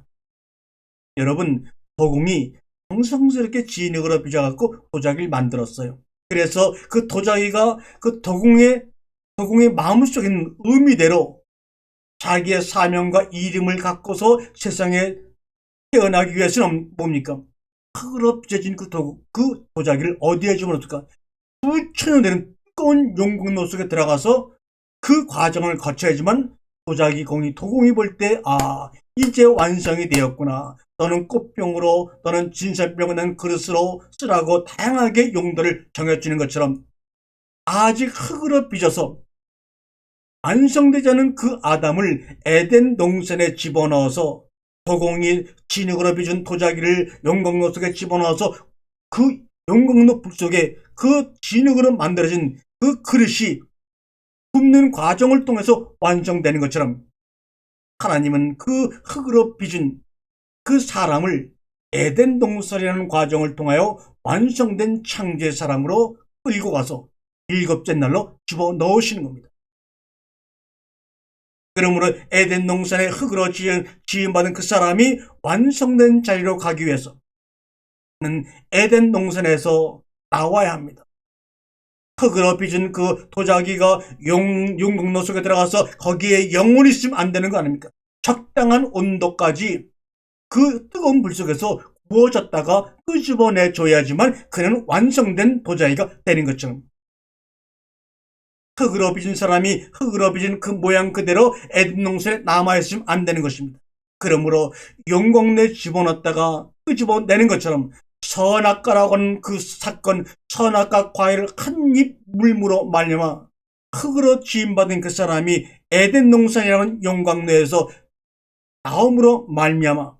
여러분, 도공이 정성스럽게 진흙으로 빚어갖고 도자기를 만들었어요. 그래서 그 도자기가 그 도공의 마음속에 있는 의미대로 자기의 사명과 이름을 갖고서 세상에 태어나기 위해서는 뭡니까? 흙으로 빚어진 그 도자기를 어디에 집어넣을까? 수천 년 되는 뜨거운 용광로 속에 들어가서 그 과정을 거쳐야지만 도공이 볼 때, 아, 이제 완성이 되었구나. 너는 꽃병으로, 너는 진설병을 낸 그릇으로 쓰라고 다양하게 용도를 정해주는 것처럼 아직 흙으로 빚어서 완성되지 않은 그 아담을 에덴 동산에 집어넣어서 도공이 진흙으로 빚은 도자기를 용광로 속에 집어넣어서 그 용광로 불 속에 그 진흙으로 만들어진 그 그릇이 굽는 과정을 통해서 완성되는 것처럼 하나님은 그 흙으로 빚은 그 사람을 에덴 동산이라는 과정을 통하여 완성된 창조의 사람으로 끌고 가서 일곱째 날로 집어넣으시는 겁니다. 그러므로 에덴 동산의 흙으로 지음받은 그 사람이 완성된 자리로 가기 위해서는 에덴 동산에서 나와야 합니다. 흙으로 빚은 그 도자기가 용광로 속에 들어가서 거기에 영원히 있으면 안 되는 거 아닙니까? 적당한 온도까지 그 뜨거운 불 속에서 구워졌다가 끄집어내줘야지만 그는 완성된 도자기가 되는 것처럼 흙으로 빚은 사람이 흙으로 빚은 그 모양 그대로 에덴 동산에 남아있으면 안 되는 것입니다. 그러므로 용광로에 집어넣었다가 끄집어내는 것처럼 선악과라고 하는 그 사건, 선악과 과일을 한 입 물무로 말려마 흙으로 지음받은 그 사람이 에덴 동산이라는 용광로에서 나옴으로 말미암아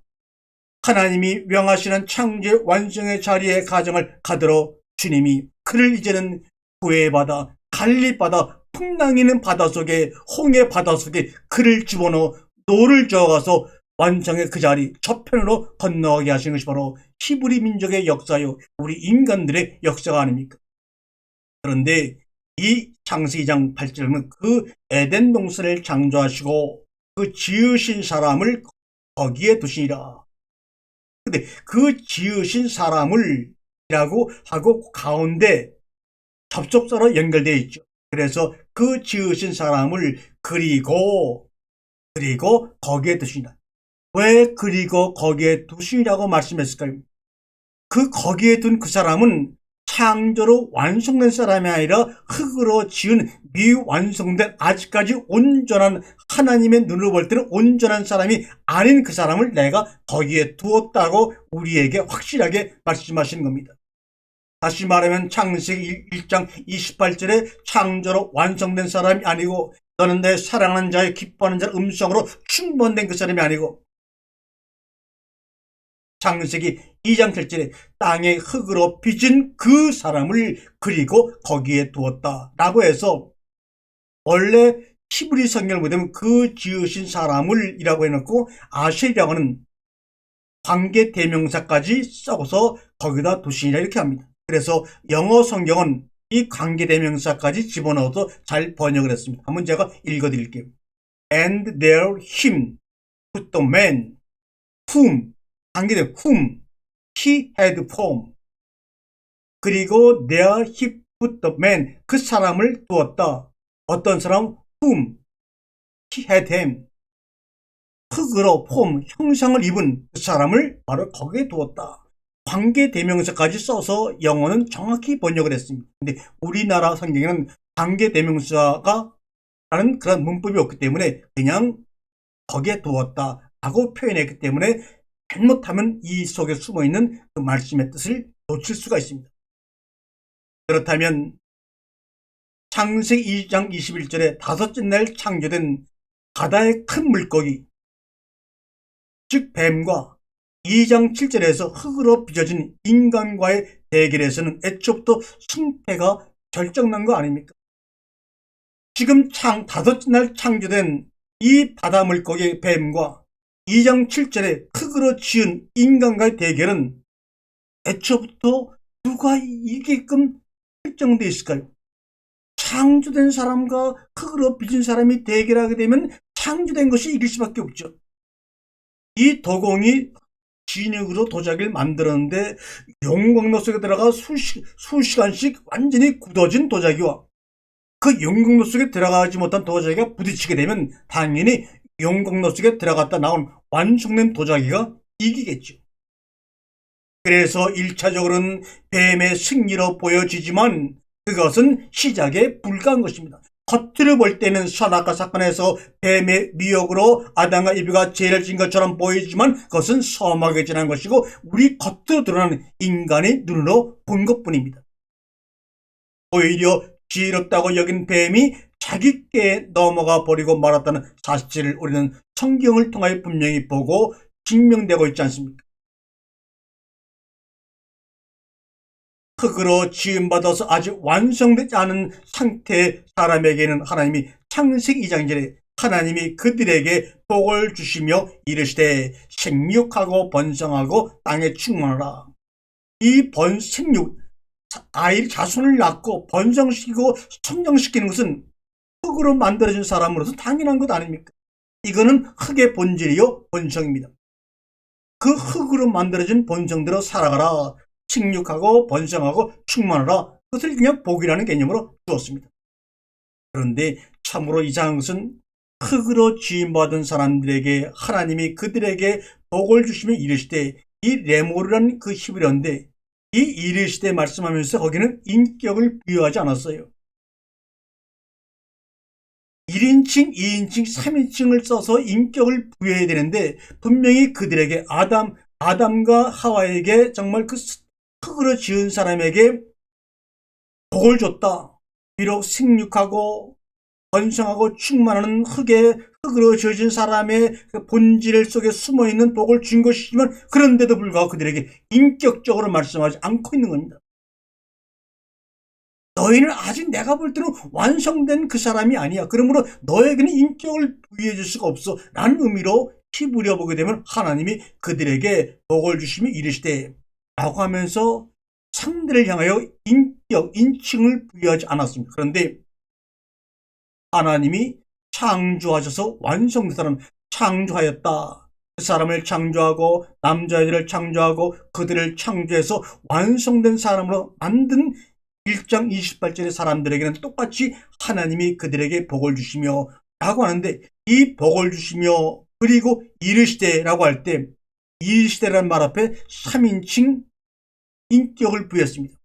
하나님이 명하시는 창조의 완성의 자리에 가정을 가도록 주님이 그를 이제는 구애받아 갈립바다 풍랑이는 바다 속에 홍해 바다 속에 그를 집어넣어 노를 저어가서 완성의 그 자리 저편으로 건너가게 하신 것이 바로 히브리 민족의 역사요 우리 인간들의 역사가 아닙니까? 그런데 이 창세기 2장 8절은 그 에덴 동산을 창조하시고 그 지으신 사람을 거기에 두시니라. 근데 그 지으신 사람을 이라고 하고 가운데 접속사로 연결되어 있죠. 그래서 그 지으신 사람을 그리고 거기에 두시니라. 왜 그리고 거기에 두시라고 말씀했을까요? 그 거기에 둔 그 사람은 창조로 완성된 사람이 아니라 흙으로 지은 미완성된 아직까지 온전한 하나님의 눈으로 볼 때는 온전한 사람이 아닌 그 사람을 내가 거기에 두었다고 우리에게 확실하게 말씀하시는 겁니다. 다시 말하면 창세기 1장 28절에 창조로 완성된 사람이 아니고 너는 내 사랑하는 자의 기뻐하는 자의 음성으로 충만된 그 사람이 아니고 창세기 2장 7절에 땅의 흙으로 빚은 그 사람을 그리고 거기에 두었다 라고 해서 원래 히브리 성경을 보면 그 지으신 사람을 이라고 해놓고 아셀이라고 하는 관계 대명사까지 써서 거기다 두시니라 이렇게 합니다. 그래서 영어 성경은 이 관계 대명사까지 집어넣어서 잘 번역을 했습니다. 한번 제가 읽어드릴게요. And there him put the man whom 관계대 whom he had formed. 그리고 there he put the man, 그 사람을 두었다. 어떤 사람? whom he had him. 흙으로 폼, 형상을 입은 그 사람을 바로 거기에 두었다. 관계대명사까지 써서 영어는 정확히 번역을 했습니다. 근데 우리나라 성경에는 관계대명사가 라는 그런 문법이 없기 때문에 그냥 거기에 두었다 하고 표현했기 때문에 잘못하면 이 속에 숨어있는 그 말씀의 뜻을 놓칠 수가 있습니다. 그렇다면 창세기 2장 21절에 다섯째 날 창조된 바다의 큰 물고기, 즉 뱀과 2장 7절에서 흙으로 빚어진 인간과의 대결에서는 애초부터 승패가 결정난 거 아닙니까? 지금 다섯째 날 창조된 이 바다 물고기 뱀과 2장 7절에 흙으로 지은 인간과의 대결은 애초부터 누가 이기게끔 설정되어 있을까요? 창조된 사람과 흙으로 빚은 사람이 대결하게 되면 창조된 것이 이길 수밖에 없죠. 이 도공이 진흙으로 도자기를 만들었는데 용광로 속에 들어가 수시간씩 완전히 굳어진 도자기와 그 용광로 속에 들어가지 못한 도자기가 부딪히게 되면 당연히 용광로 속에 들어갔다 나온 완성된 도자기가 이기겠죠. 그래서 1차적으로는 뱀의 승리로 보여지지만 그것은 시작에 불과한 것입니다. 겉으로 볼 때는 선악과 사건에서 뱀의 미혹으로 아담과 이브가 죄를 지은 것처럼 보이지만 그것은 서막에 지난 것이고 우리 겉으로 드러나는 인간의 눈으로 본 것뿐입니다. 오히려 지혜롭다고 여긴 뱀이 자기 꾀에 넘어가 버리고 말았다는 사실을 우리는 성경을 통하여 분명히 보고 증명되고 있지 않습니까? 흙으로 지음받아서 아직 완성되지 않은 상태의 사람에게는 하나님이 창세기 2장 2절에 하나님이 그들에게 복을 주시며 이르시되 생육하고 번성하고 땅에 충만하라. 이 생육, 아이 자손을 낳고 번성시키고 성장시키는 것은 흙으로 만들어진 사람으로서 당연한 것 아닙니까? 이거는 흙의 본질이요 본성입니다. 그 흙으로 만들어진 본성대로 살아가라. 생육하고 번성하고 충만하라. 그것을 그냥 복이라는 개념으로 주었습니다. 그런데 참으로 이상한 것은 흙으로 지음받은 사람들에게 하나님이 그들에게 복을 주시며 이르시되, 이 레모르라는 그 히브리어인데 이 이르시되 말씀하면서 거기는 인격을 부여하지 않았어요. 1인칭, 2인칭, 3인칭을 써서 인격을 부여해야 되는데 분명히 그들에게 아담과 하와에게 정말 그 흙으로 지은 사람에게 복을 줬다. 비록 생육하고 번성하고 충만하는 흙으로 지어진 사람의 본질 속에 숨어있는 복을 준 것이지만 그런데도 불구하고 그들에게 인격적으로 말씀하지 않고 있는 겁니다. 너희는 아직 내가 볼 때는 완성된 그 사람이 아니야. 그러므로 너에게는 인격을 부여해 줄 수가 없어. 라는 의미로 히브리어 보게 되면 하나님이 그들에게 복을 주시며 이르시되 라고 하면서 상대를 향하여 인칭을 부여하지 않았습니다. 그런데 하나님이 창조하셔서 완성된 사람, 창조하였다. 그 사람을 창조하고 남자애들을 창조하고 그들을 창조해서 완성된 사람으로 만든 1장 28절의 사람들에게는 똑같이 하나님이 그들에게 복을 주시며 라고 하는데, 이 복을 주시며 그리고 이르시되 라고 할 때 이르시되라는 말 앞에 3인칭 인격을 부여했습니다.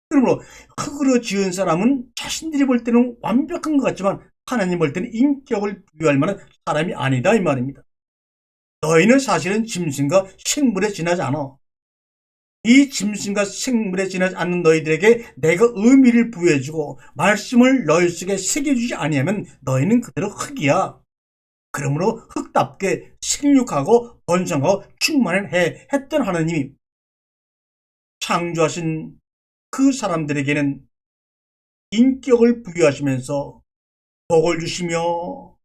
그러므로 흙으로 지은 사람은 자신들이 볼 때는 완벽한 것 같지만 하나님 볼 때는 인격을 부여할 만한 사람이 아니다 이 말입니다. 너희는 사실은 짐승과 생물에 지나지 않아. 이 짐승과 생물에 지나지 않는 너희들에게 내가 의미를 부여해주고 말씀을 너희 속에 새겨주지 아니하면 너희는 그대로 흙이야. 그러므로 흙답게 생육하고 번성하고 충만해 했던 하나님이 창조하신 그 사람들에게는 인격을 부여하시면서 복을 주시며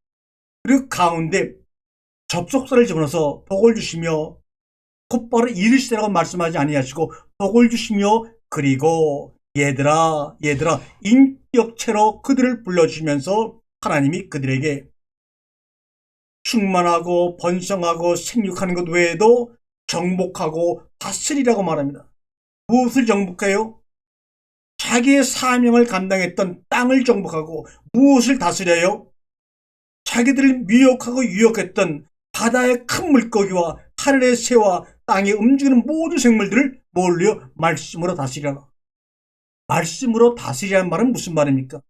그리고 가운데 접속사를 집어넣어서 복을 주시며 곧바로 이르시되라고 말씀하지 아니하시고 복을 주시며 그리고 얘들아 인격체로 그들을 불러주시면서 하나님이 그들에게 충만하고 번성하고 생육하는 것 외에도 정복하고 다스리라고 말합니다. 무엇을 정복해요? 자기의 사명을 감당했던 땅을 정복하고 무엇을 다스려요? 자기들을 미혹하고 유혹했던 바다의 큰 물고기와 하늘의 새와 땅에 움직이는 모든 생물들을 뭘로요? 말씀으로 다스리라. 말씀으로 다스리라는 말은 무슨 말입니까?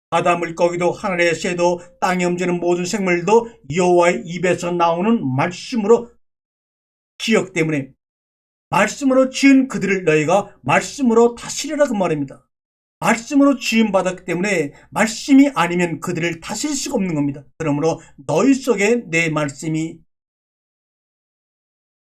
바다 물고기도 하늘의 새도 땅에 움직이는 모든 생물도 여호와의 입에서 나오는 말씀으로 기억 때문에 말씀으로 지은 그들을 너희가 말씀으로 다스리라 그 말입니다. 말씀으로 지음받았기 때문에 말씀이 아니면 그들을 다스릴 수가 없는 겁니다. 그러므로 너희 속에 내 말씀이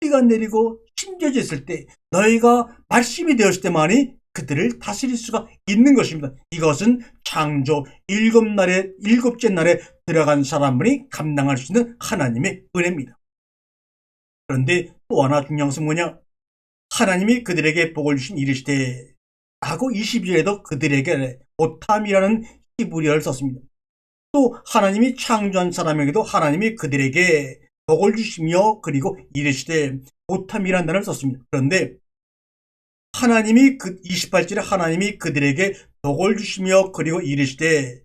뿌리가 내리고 심겨졌을 때 너희가 말씀이 되었을 때만이 그들을 다스릴 수가 있는 것입니다. 이것은 창조 일곱째 날에 들어간 사람들이 감당할 수 있는 하나님의 은혜입니다. 그런데 또 하나 중요한 것은 뭐냐? 하나님이 그들에게 복을 주신 이르시되 하고 22절에도 그들에게 오탐이라는 히브리어를 썼습니다. 또 하나님이 창조한 사람에게도 하나님이 그들에게 복을 주시며 그리고 이르시되 오탐이라는 단어를 썼습니다. 그런데 하나님이 28절에 하나님이 그들에게 복을 주시며 그리고 이르시되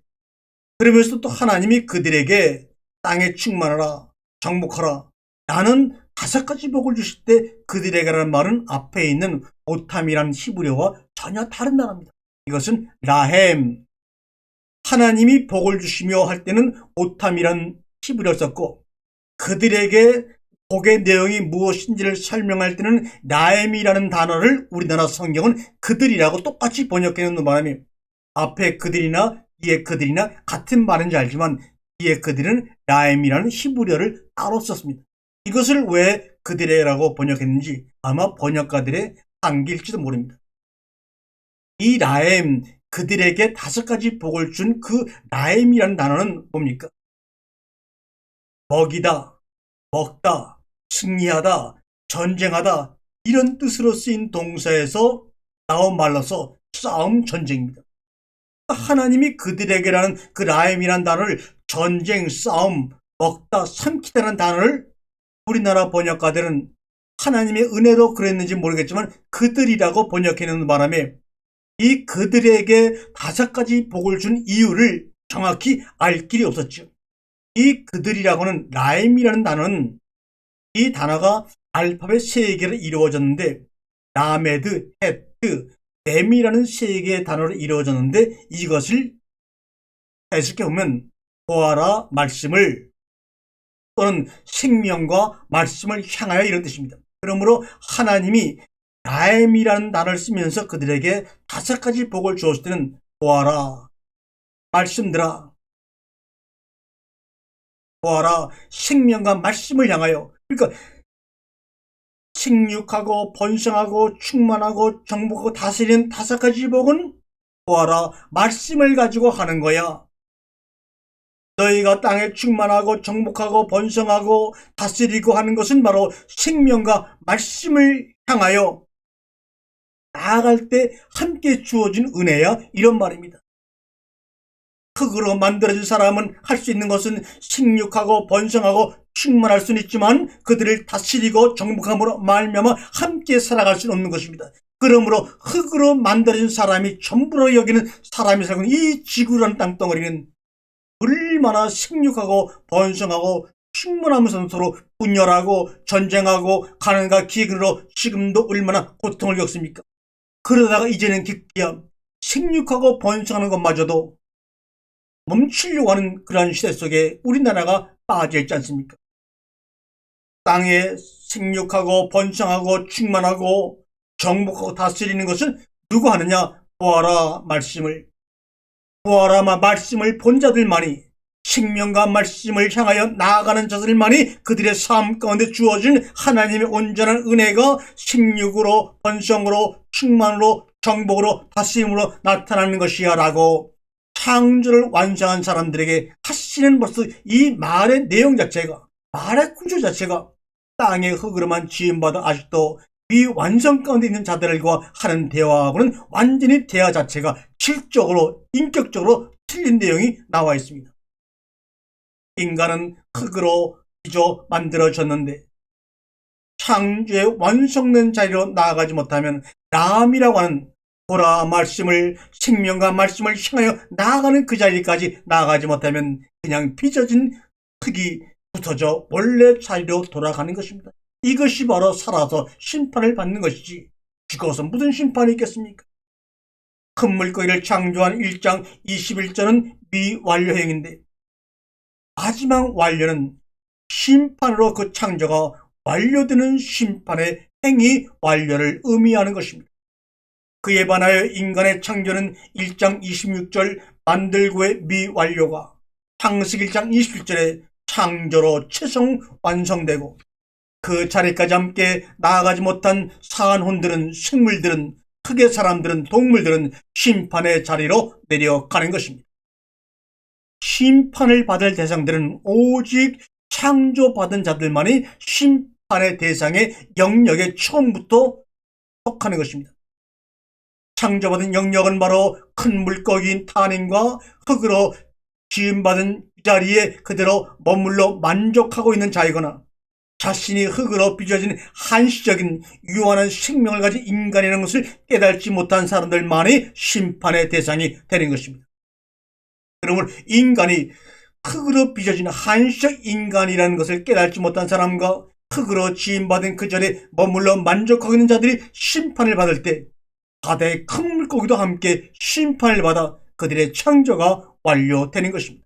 그러면서 또 하나님이 그들에게 땅에 충만하라 정복하라 나는 5가지 복을 주실 때 그들에게라는 말은 앞에 있는 오탐이라는 히브리어와 전혀 다른 단어입니다. 이것은 라햄 하나님이 복을 주시며 할 때는 오탐이라는 히브리어를 썼고 그들에게 복의 내용이 무엇인지를 설명할 때는 라햄이라는 단어를 우리나라 성경은 그들이라고 똑같이 번역해 놓는 바람에 앞에 그들이나 뒤에 그들이나 같은 말인지 알지만 뒤에 그들은 라햄이라는 히브리어를 따로 썼습니다. 이것을 왜 그들이라고 번역했는지 아마 번역가들의 한계일지도 모릅니다. 이 라햄 그들에게 5가지 복을 준 그 라햄이라는 단어는 뭡니까? 먹이다, 먹다, 승리하다, 전쟁하다 이런 뜻으로 쓰인 동사에서 나온 말로서 싸움, 전쟁입니다. 하나님이 그들에게라는 그 라햄이라는 단어를 전쟁, 싸움, 먹다, 삼키다라는 단어를 우리나라 번역가들은 하나님의 은혜로 그랬는지 모르겠지만 그들이라고 번역해놓는 바람에 이 그들에게 5가지 복을 준 이유를 정확히 알 길이 없었죠. 이 그들이라고는 라임이라는 단어는 이 단어가 알파벳 3개로 이루어졌는데 라메드, 헤트, 뱀이라는 3개의 단어로 이루어졌는데 이것을 해석해보면 보아라 말씀을 또는 생명과 말씀을 향하여 이런 뜻입니다. 그러므로 하나님이 라임이라는 단어를 쓰면서 그들에게 5가지 복을 주었을 때는 보아라 말씀들아 보아라 생명과 말씀을 향하여 그러니까 생육하고 번성하고 충만하고 정복하고 다스리는 5가지 복은 보아라 말씀을 가지고 하는 거야. 너희가 땅에 충만하고 정복하고 번성하고 다스리고 하는 것은 바로 생명과 말씀을 향하여 나아갈 때 함께 주어진 은혜야 이런 말입니다. 흙으로 만들어진 사람은 할 수 있는 것은 생육하고 번성하고 충만할 수는 있지만 그들을 다스리고 정복함으로 말미암아 함께 살아갈 수는 없는 것입니다. 그러므로 흙으로 만들어진 사람이 전부로 여기는 사람이 살고 있는 이 지구라는 땅덩어리는 얼마나 생육하고 번성하고 충만하면서 서로 분열하고 전쟁하고 가난과 기근으로 지금도 얼마나 고통을 겪습니까? 그러다가 이제는 기껏 생육하고 번성하는 것마저도 멈추려고 하는 그러한 시대 속에 우리나라가 빠져있지 않습니까? 땅에 생육하고 번성하고 충만하고 정복하고 다스리는 것은 누구 하느냐? 보아라 말씀을 보아라 말씀을 본 자들만이 생명과 말씀을 향하여 나아가는 자들만이 그들의 삶 가운데 주어진 하나님의 온전한 은혜가 생육으로 번성으로 충만으로 정복으로 다스림으로 나타나는 것이야 라고 창조를 완성한 사람들에게 하시는 벌써 이 말의 내용 자체가 말의 구조 자체가 땅의 흙으로만 지음받아 아직도 미완성 가운데 있는 자들과 하는 대화하고는 완전히 대화 자체가 질적으로 인격적으로 틀린 내용이 나와 있습니다. 인간은 흙으로 빚어 만들어졌는데 창조의 완성된 자리로 나아가지 못하면 라함이라고 하는 보라 말씀을, 생명과 말씀을 향하여 나아가는 그 자리까지 나아가지 못하면 그냥 빚어진 흙이 부서져 원래 자리로 돌아가는 것입니다. 이것이 바로 살아서 심판을 받는 것이지 죽어서 무슨 심판이 있겠습니까? 큰 물고기를 창조한 1장 21절은 미완료행인데 마지막 완료는 심판으로 그 창조가 완료되는 심판의 행위 완료를 의미하는 것입니다. 그에 반하여 인간의 창조는 1장 26절 만들고의 미완료가 창세기 1장 27절에 창조로 최종 완성되고 그 자리까지 함께 나아가지 못한 사한혼들은, 생물들은, 흙의 사람들은, 동물들은 심판의 자리로 내려가는 것입니다. 심판을 받을 대상들은 오직 창조받은 자들만이 심판의 대상의 영역에 처음부터 속하는 것입니다. 창조받은 영역은 바로 큰 물고기인 탄인과 흙으로 지음받은 자리에 그대로 머물러 만족하고 있는 자이거나 자신이 흙으로 빚어진 한시적인 유한한 생명을 가진 인간이라는 것을 깨닫지 못한 사람들만이 심판의 대상이 되는 것입니다. 그러므로 인간이 흙으로 빚어진 한시적 인간이라는 것을 깨닫지 못한 사람과 흙으로 지음받은 그 자리에 머물러 만족하고 있는 자들이 심판을 받을 때 바다의 큰 물고기도 함께 심판을 받아 그들의 창조가 완료되는 것입니다.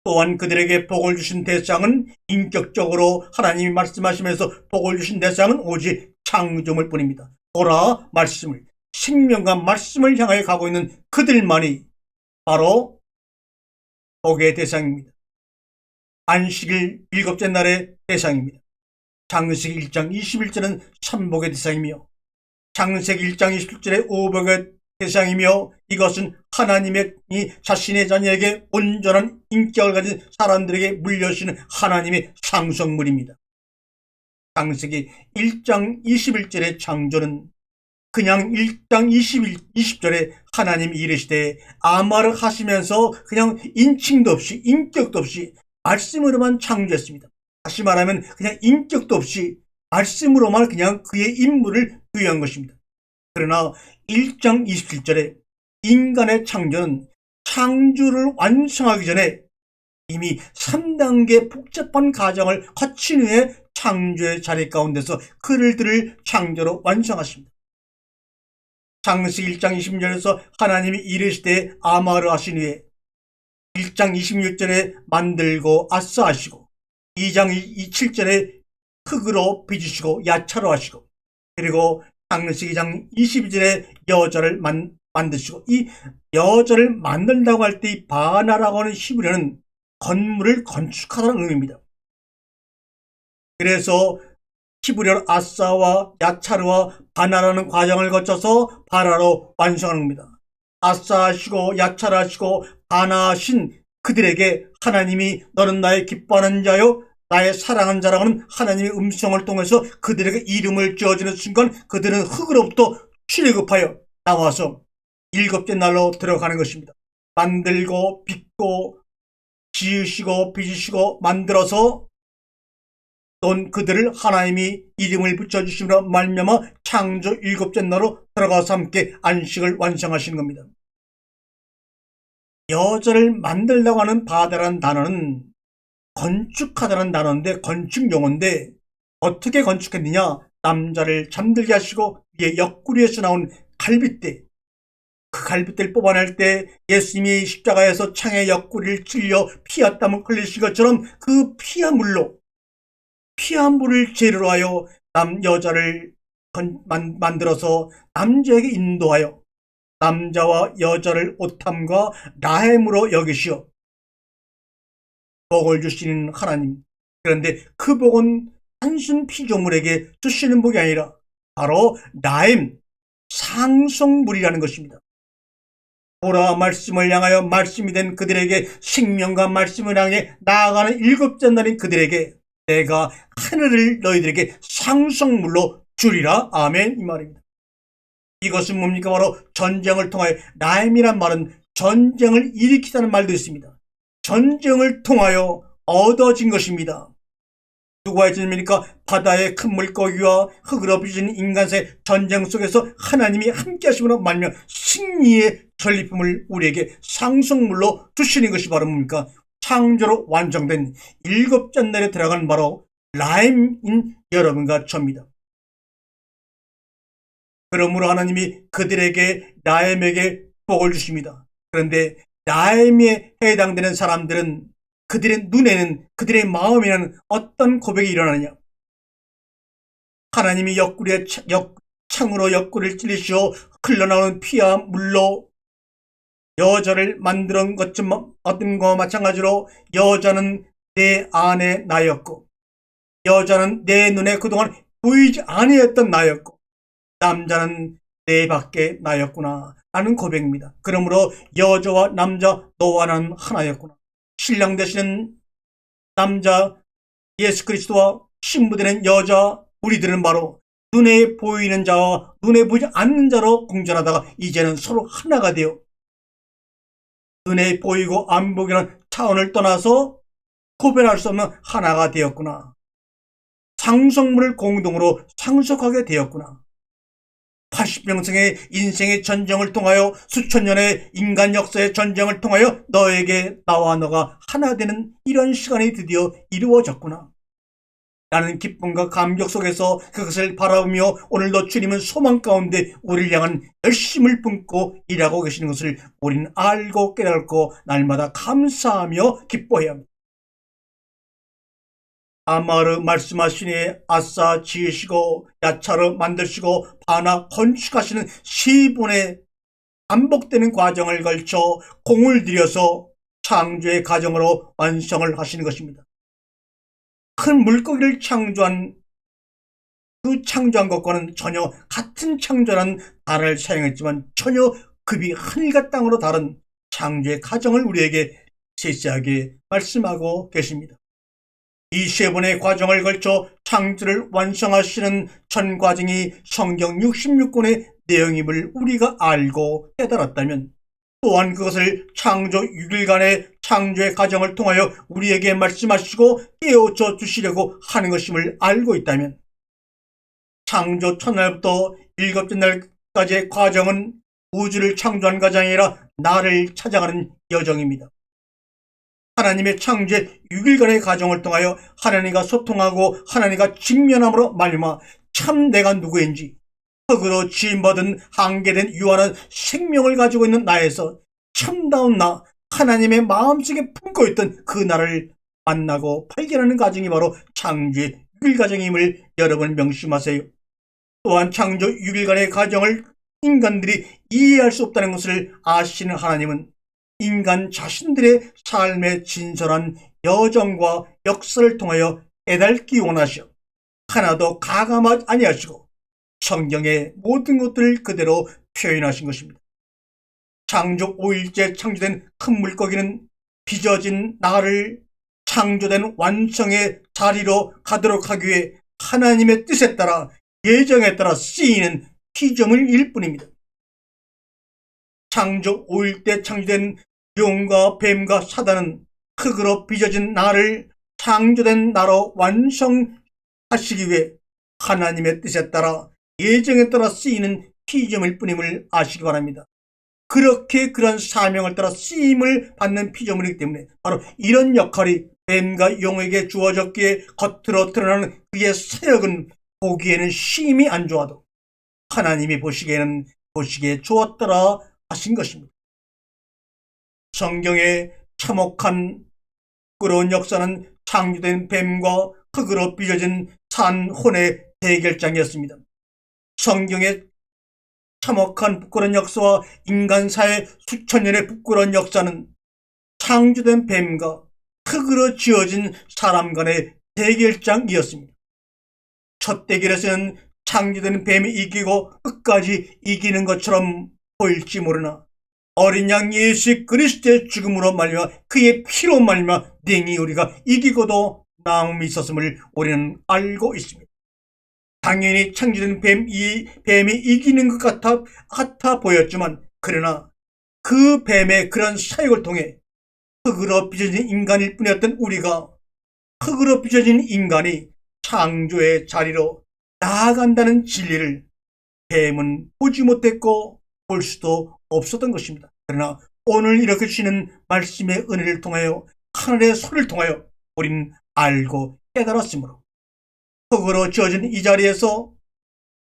또한 그들에게 복을 주신 대상은 인격적으로 하나님이 말씀하시면서 복을 주신 대상은 오직 창조물 뿐입니다. 보라 말씀을, 생명과 말씀을 향하여 가고 있는 그들만이 바로 복의 대상입니다. 안식일 7째 날의 대상입니다. 창세기 1장 21절은 삼복의 대상이며 창세기 1장 27절의 오복의 대상이며 이것은 하나님이 자신의 자녀에게 온전한 인격을 가진 사람들에게 물려주시는 하나님의 상속물입니다. 창세기 1장 21절의 창조는 그냥 1장 20절에 하나님이 이르시되 아마를 하시면서 그냥 인칭도 없이 인격도 없이 말씀으로만 창조했습니다. 다시 말하면 그냥 인격도 없이 말씀으로만 그냥 그의 임무를 부여한 것입니다. 그러나 1장 27절에 인간의 창조는 창조를 완성하기 전에 이미 3단계 복잡한 과정을 거친 후에 창조의 자리 가운데서 그들을 창조로 완성하십니다. 창세기 1장 20절에서 하나님이 이르시되 아마르 하신 후에 1장 26절에 만들고 아싸하시고 2장 27절에 흙으로 빚으시고 야차로 하시고 그리고 창세기 2장 22절에 여자를 만드시고 이 여자를 만든다고 할 때 이 바나라고 하는 히브리어는 건물을 건축하다는 의미입니다. 그래서 히브리어로 아싸와 야차르와 바나라는 과정을 거쳐서 바나로 완성하는 겁니다. 아싸하시고 야차르하시고 바나하신 그들에게 하나님이 너는 나의 기뻐하는 자요 나의 사랑하는 자라고는 하나님의 음성을 통해서 그들에게 이름을 지어주는 순간 그들은 흙으로부터 출애굽하여 나와서 7째 날로 들어가는 것입니다. 만들고 빚고 지으시고 빚으시고 만들어서 또 그들을 하나님이 이름을 붙여주심으로 말미암아 창조 7째 날로 들어가서 함께 안식을 완성하시는 겁니다. 여자를 만들려고 하는 바다라는 단어는 건축하다는 단어인데 건축 용어인데 어떻게 건축했느냐? 남자를 잠들게 하시고 위에 옆구리에서 나온 갈빗대 그 갈빗대를 뽑아낼 때 예수님이 십자가에서 창의 옆구리를 찔려 피와 땀을 흘리신 것처럼 그 피와 물로 피와 물을 재료로 하여 여자를 만들어서 남자에게 인도하여 남자와 여자를 오탐과 라햄으로 여기시어 복을 주시는 하나님. 그런데 그 복은 단순 피조물에게 주시는 복이 아니라 바로 라햄, 상속물이라는 것입니다. 보라 말씀을 향하여 말씀이 된 그들에게 생명과 말씀을 향해 나아가는 7째 날인 그들에게 내가 하늘을 너희들에게 상속물로 주리라. 아멘. 이 말입니다. 이것은 뭡니까? 바로 전쟁을 통하여 라햄이란 말은 전쟁을 일으키다는 말도 있습니다. 전쟁을 통하여 얻어진 것입니다. 누가 해줍니까? 바다의 큰 물고기와 흙으로 빚은 인간 사이의 전쟁 속에서 하나님이 함께 하심으로 말미암아 승리의 전리품을 우리에게 상속물로 주시는 것이 바로 뭡니까? 창조로 완성된 일곱째 날에 들어간 바로 라임인 여러분과 저입니다. 그러므로 하나님이 그들에게 라임에게 복을 주십니다. 그런데 라임에 해당되는 사람들은 그들의 눈에는, 그들의 마음에는 어떤 고백이 일어나느냐? 하나님이 창으로 옆구리를 찔리시어 흘러나오는 피와 물로 여자를 만드는 것과 마찬가지로 여자는 내 안에 나였고, 여자는 내 눈에 그동안 보이지 아니했던 나였고, 남자는 내 밖에 나였구나 하는 고백입니다. 그러므로 여자와 남자 너와 나는 하나였구나. 신랑 되시는 남자 예수 그리스도와 신부되는 여자 우리들은 바로 눈에 보이는 자와 눈에 보이지 않는 자로 공존하다가 이제는 서로 하나가 되어 눈에 보이고 안 보이는 차원을 떠나서 구별할 수 없는 하나가 되었구나. 상속물을 공동으로 상속하게 되었구나. 80평생의 인생의 전쟁을 통하여 수천 년의 인간 역사의 전쟁을 통하여 너에게 나와 너가 하나 되는 이런 시간이 드디어 이루어졌구나. 나는 기쁨과 감격 속에서 그것을 바라보며 오늘도 주님은 소망 가운데 우리를 향한 열심을 품고 일하고 계시는 것을 우리는 알고 깨닫고 날마다 감사하며 기뻐해야 합니다. 아마르 말씀하시니 아싸 지으시고 야차르 만드시고 바나 건축하시는 3번의 반복되는 과정을 걸쳐 공을 들여서 창조의 과정으로 완성을 하시는 것입니다. 큰 물고기를 창조한 것과는 전혀 같은 창조라는 단어를 사용했지만 전혀 급이 하늘과 땅으로 다른 창조의 과정을 우리에게 세세하게 말씀하고 계십니다. 이 3번의 과정을 걸쳐 창조를 완성하시는 전 과정이 성경 66권의 내용임을 우리가 알고 깨달았다면, 또한 그것을 창조 6일간의 창조의 과정을 통하여 우리에게 말씀하시고 깨우쳐 주시려고 하는 것임을 알고 있다면, 창조 첫날부터 7째 날까지의 과정은 우주를 창조한 과정이 아니라 나를 찾아가는 여정입니다. 하나님의 창조의 6일간의 과정을 통하여 하나님과 소통하고 하나님과 직면함으로 말미암아 참 내가 누구인지, 흙으로 지음받은 한계된 유한한 생명을 가지고 있는 나에서 참다운 나, 하나님의 마음속에 품고 있던 그 나를 만나고 발견하는 과정이 바로 창조의 6일 과정임을 여러분 명심하세요. 또한 창조 6일간의 과정을 인간들이 이해할 수 없다는 것을 아시는 하나님은 인간 자신들의 삶의 진솔한 여정과 역사를 통하여 깨닫기 원하시어 하나도 가감하지 아니하시고 성경의 모든 것들을 그대로 표현하신 것입니다. 창조 5일째 창조된 큰 물고기는 빚어진 나를 창조된 완성의 자리로 가도록 하기 위해 하나님의 뜻에 따라 예정에 따라 쓰이는 피조물일 뿐입니다. 창조 5일 때 창조된 용과 뱀과 사단은 흙으로 빚어진 나를 창조된 나로 완성하시기 위해 하나님의 뜻에 따라 예정에 따라 쓰이는 피조물일 뿐임을 아시기 바랍니다. 그렇게 그런 사명을 따라 쓰임을 받는 피조물이기 때문에 바로 이런 역할이 뱀과 용에게 주어졌기에 겉으로 드러나는 그의 사역은 보기에는 심히 안 좋아도 하나님이 보시기에 좋았더라 하신 것입니다. 성경의 참혹한 부끄러운 역사는 창조된 뱀과 흙으로 빚어진 산혼의 대결장이었습니다. 성경의 참혹한 부끄러운 역사와 인간사의 수천 년의 부끄러운 역사는 창조된 뱀과 흙으로 지어진 사람 간의 대결장이었습니다. 첫 대결에서는 창조된 뱀이 이기고 끝까지 이기는 것처럼 보일지 모르나 어린 양 예수 그리스도의 죽음으로 말미암아 그의 피로 말미암아 능히 우리가 이기고도 나음이 있었음을 우리는 알고 있습니다. 당연히 창조된 뱀이 이기는 것 같아 보였지만, 그러나 그 뱀의 그런 사역을 통해 흙으로 빚어진 인간일 뿐이었던 우리가 흙으로 빚어진 인간이 창조의 자리로 나아간다는 진리를 뱀은 보지 못했고 볼 수도 없었던 것입니다. 그러나 오늘 이렇게 주시는 말씀의 은혜를 통하여 하늘의 소리를 통하여 우리는 알고 깨달았으므로 흙으로 지어진 이 자리에서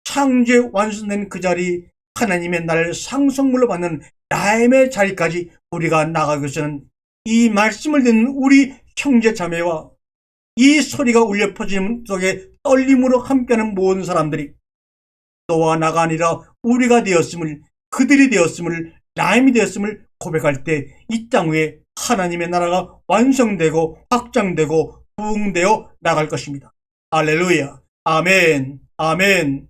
창조의 완성된 그 자리, 하나님의 나라를 상속물로 받는 나임의 자리까지 우리가 나가기 위해서는 이 말씀을 듣는 우리 형제 자매와 이 소리가 울려 퍼지는 속에 떨림으로 함께하는 모든 사람들이 너와 나가 아니라 우리가 되었음을, 그들이 되었음을, 나임이 되었음을 고백할 때 이 땅 위에 하나님의 나라가 완성되고 확장되고 부흥되어 나갈 것입니다. 할렐루야. 아멘. 아멘.